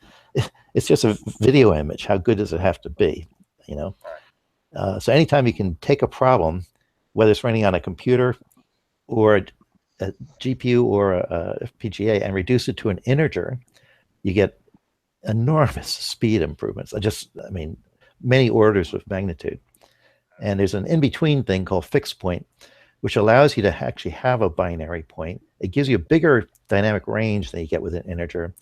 it's just a video image. How good does it have to be? So anytime you can take a problem, whether it's running on a computer or a GPU or a FPGA, and reduce it to an integer, you get enormous speed improvements. I mean, many orders of magnitude. And there's an in-between thing called fixed point, which allows you to actually have a binary point. It gives you a bigger dynamic range than you get with an integer.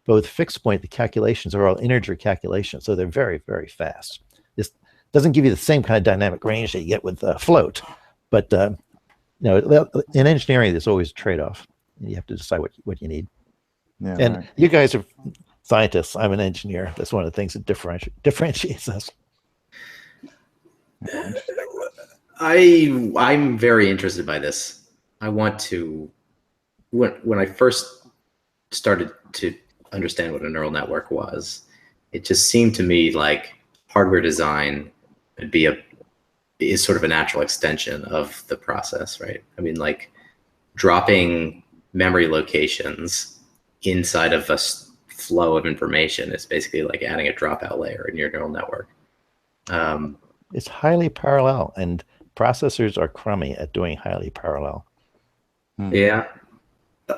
But with fixed point, the calculations are all integer calculations, so they're very, very fast. This doesn't give you the same kind of dynamic range that you get with float. But in engineering, there's always a trade-off. You have to decide what you need. Yeah, and you guys are scientists. I'm an engineer. That's one of the things that differentiates us. I'm very interested by this. I want to, when I first started to understand what a neural network was, it just seemed to me like hardware design is sort of a natural extension of the process, right? I mean, like dropping memory locations inside of a flow of information is basically like adding a dropout layer in your neural network. It's highly parallel, and processors are crummy at doing highly parallel. Yeah.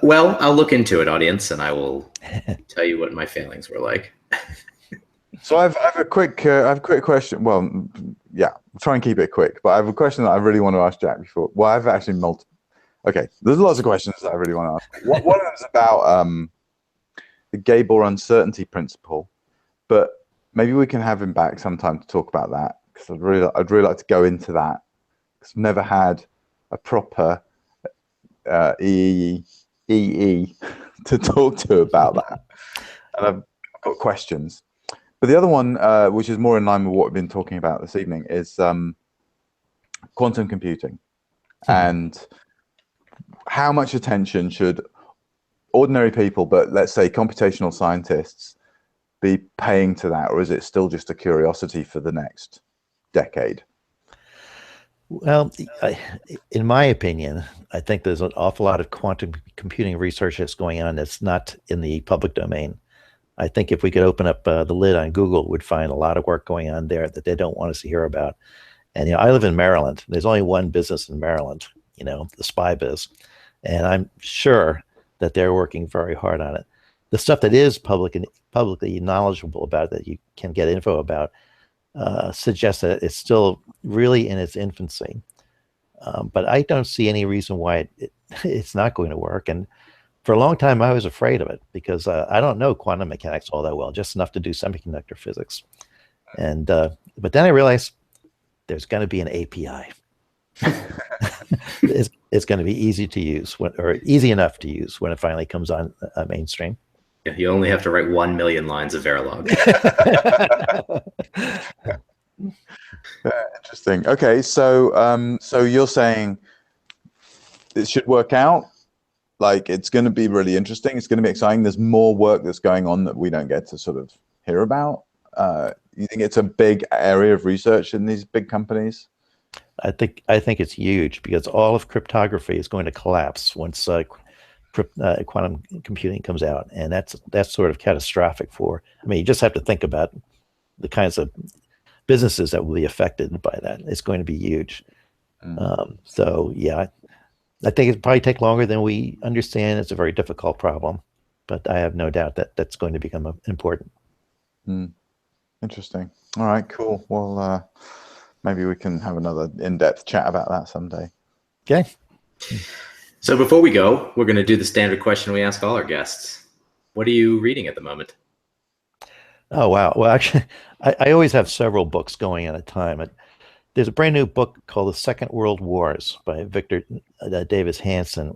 Well, I'll look into it, audience, and I will tell you what my failings were like. So I have a quick question. Well, yeah, I'll try and keep it quick, but I have a question that I really want to ask Jack before. Well, I've actually multiple. Okay, there's lots of questions that I really want to ask. One of them is about the Gabor uncertainty principle, but maybe we can have him back sometime to talk about that, because I'd really like to go into that, because I've never had a proper EE to talk to about that, and I've got questions. But the other one, which is more in line with what we've been talking about this evening, is quantum computing. And how much attention should ordinary people, but let's say computational scientists, be paying to that, or is it still just a curiosity for the next decade? Well, in my opinion, I think there's an awful lot of quantum computing research that's going on that's not in the public domain. I think if we could open up the lid on Google, we'd find a lot of work going on there that they don't want us to hear about. And, I live in Maryland. There's only one business in Maryland, the Spy Biz. And I'm sure that they're working very hard on it. The stuff that is publicly knowledgeable about that you can get info about suggests that it's still really in its infancy. But I don't see any reason why it's not going to work. And for a long time, I was afraid of it because I don't know quantum mechanics all that well, just enough to do semiconductor physics. And but then I realized there's going to be an API. It's going to be easy to use or easy enough to use when it finally comes on mainstream. Yeah, you only have to write 1 million lines of Verilog. Interesting. Okay, so so you're saying it should work out. Like it's going to be really interesting. It's going to be exciting. There's more work that's going on that we don't get to sort of hear about. You think it's a big area of research in these big companies? I think it's huge because all of cryptography is going to collapse once quantum computing comes out, and that's sort of catastrophic for. I mean, you just have to think about the kinds of businesses that will be affected by that. It's going to be huge. So yeah, I think it'll probably take longer than we understand. It's a very difficult problem, but I have no doubt that that's going to become important. Interesting. All right, cool. Well, maybe we can have another in-depth chat about that someday. Okay. So before we go, we're going to do the standard question we ask all our guests. What are you reading at the moment? Oh, wow. Well, actually, I always have several books going at a time. There's a brand new book called The Second World Wars by Victor Davis Hanson.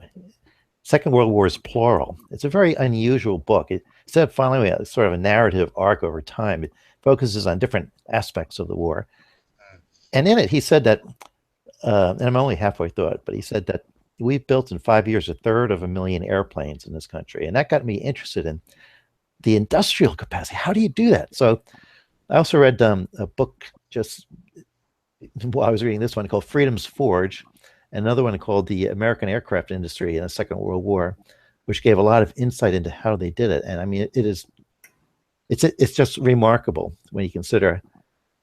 Second World War is plural. It's a very unusual book. Instead of following a sort of a narrative arc over time, it focuses on different aspects of the war. And in it, he said that, and I'm only halfway through it, but he said that we've built in 5 years 1/3 of a million airplanes in this country. And that got me interested in the industrial capacity. How do you do that? So I also read a book just while I was reading this one called Freedom's Forge, and another one called The American Aircraft Industry in the Second World War, which gave a lot of insight into how they did it. And I mean, it's just remarkable when you consider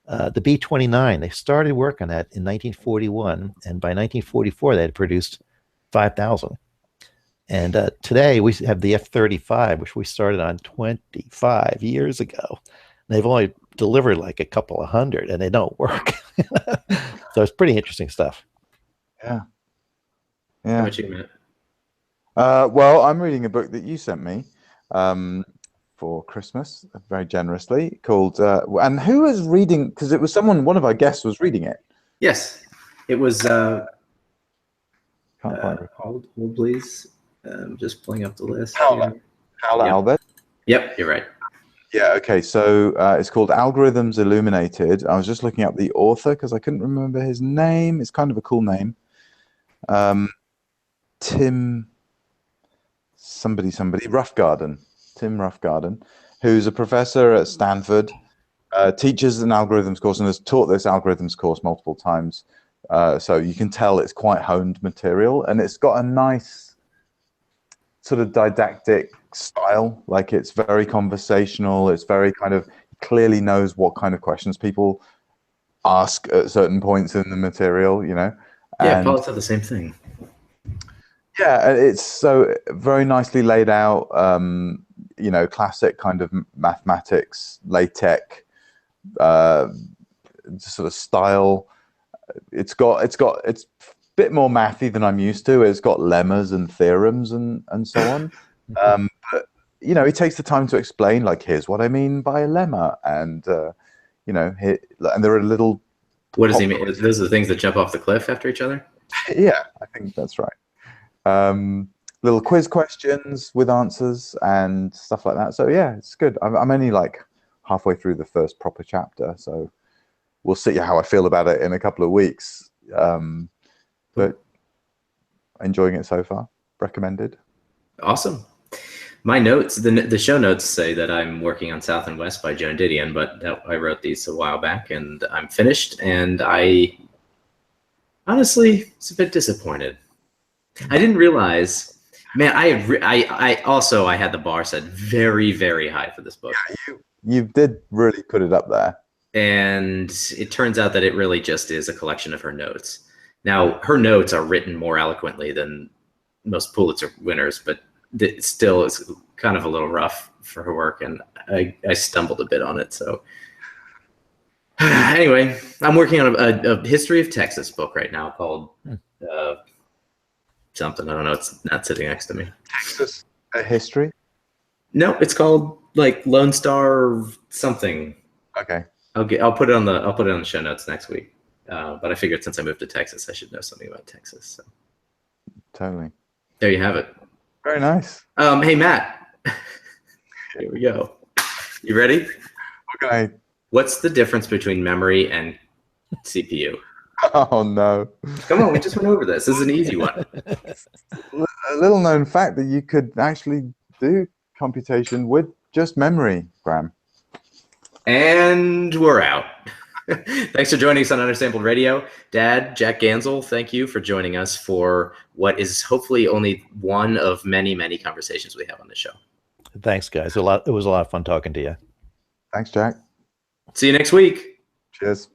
the B-29. They started work on that in 1941, and by 1944 they had produced 5,000. And today we have the F-35, which we started on 25 years ago. They've only delivered like a couple of hundred, and they don't work. So it's pretty interesting stuff. Yeah. How about you, Matt? Well, I'm reading a book that you sent me for Christmas, very generously, called and who was reading? Because it was one of our guests was reading it. Yes, it was. Can't find it. Hold, please. Just pulling up the list. Hal Albert. Yep, you're right. Yeah. Okay. So it's called Algorithms Illuminated. I was just looking up the author because I couldn't remember his name. It's kind of a cool name. Tim Roughgarden. Tim Roughgarden, who's a professor at Stanford, teaches an algorithms course and has taught this algorithms course multiple times. So you can tell it's quite honed material, and it's got a nice sort of didactic style. Like it's very conversational. It's very kind of clearly knows what kind of questions people ask at certain points in the material, you know. Yeah, Paul said the same thing. Yeah, it's so very nicely laid out. You know, classic kind of mathematics, LaTeX sort of style. It's a bit more mathy than I'm used to. It's got lemmas and theorems and so on. But you know, he takes the time to explain, like, here's what I mean by a lemma, and you know, and there are little. What does he mean? Those are the things that jump off the cliff after each other? Yeah, I think that's right. Little quiz questions with answers and stuff like that. So yeah, it's good. I'm only like halfway through the first proper chapter, so we'll see how I feel about it in a couple of weeks. But enjoying it so far. Recommended. Awesome. My notes, the show notes say that I'm working on South and West by Joan Didion, but I wrote these a while back and I'm finished, and I honestly was a bit disappointed. I didn't realize, man, I also had the bar set very, very high for this book. You did really put it up there. And it turns out that it really just is a collection of her notes. Now, her notes are written more eloquently than most Pulitzer winners, but it still is kind of a little rough for her work, and I stumbled a bit on it. So anyway, I'm working on a history of Texas book right now called something. I don't know. It's not sitting next to me. Texas a history? No, it's called like Lone Star something. Okay. I'll put it on the show notes next week. But I figured since I moved to Texas, I should know something about Texas. So. Totally. There you have it. Very nice. Hey, Matt. Here we go. You ready? Okay. What's the difference between memory and CPU? Oh, no. Come on, we just went over this. This is an easy one. A little known fact that you could actually do computation with just memory, Graham. And we're out. Thanks for joining us on Undersampled Radio. Dad, Jack Ganzel, thank you for joining us for what is hopefully only one of many, many conversations we have on the show. Thanks, guys. It was a lot of fun talking to you. Thanks, Jack. See you next week. Cheers.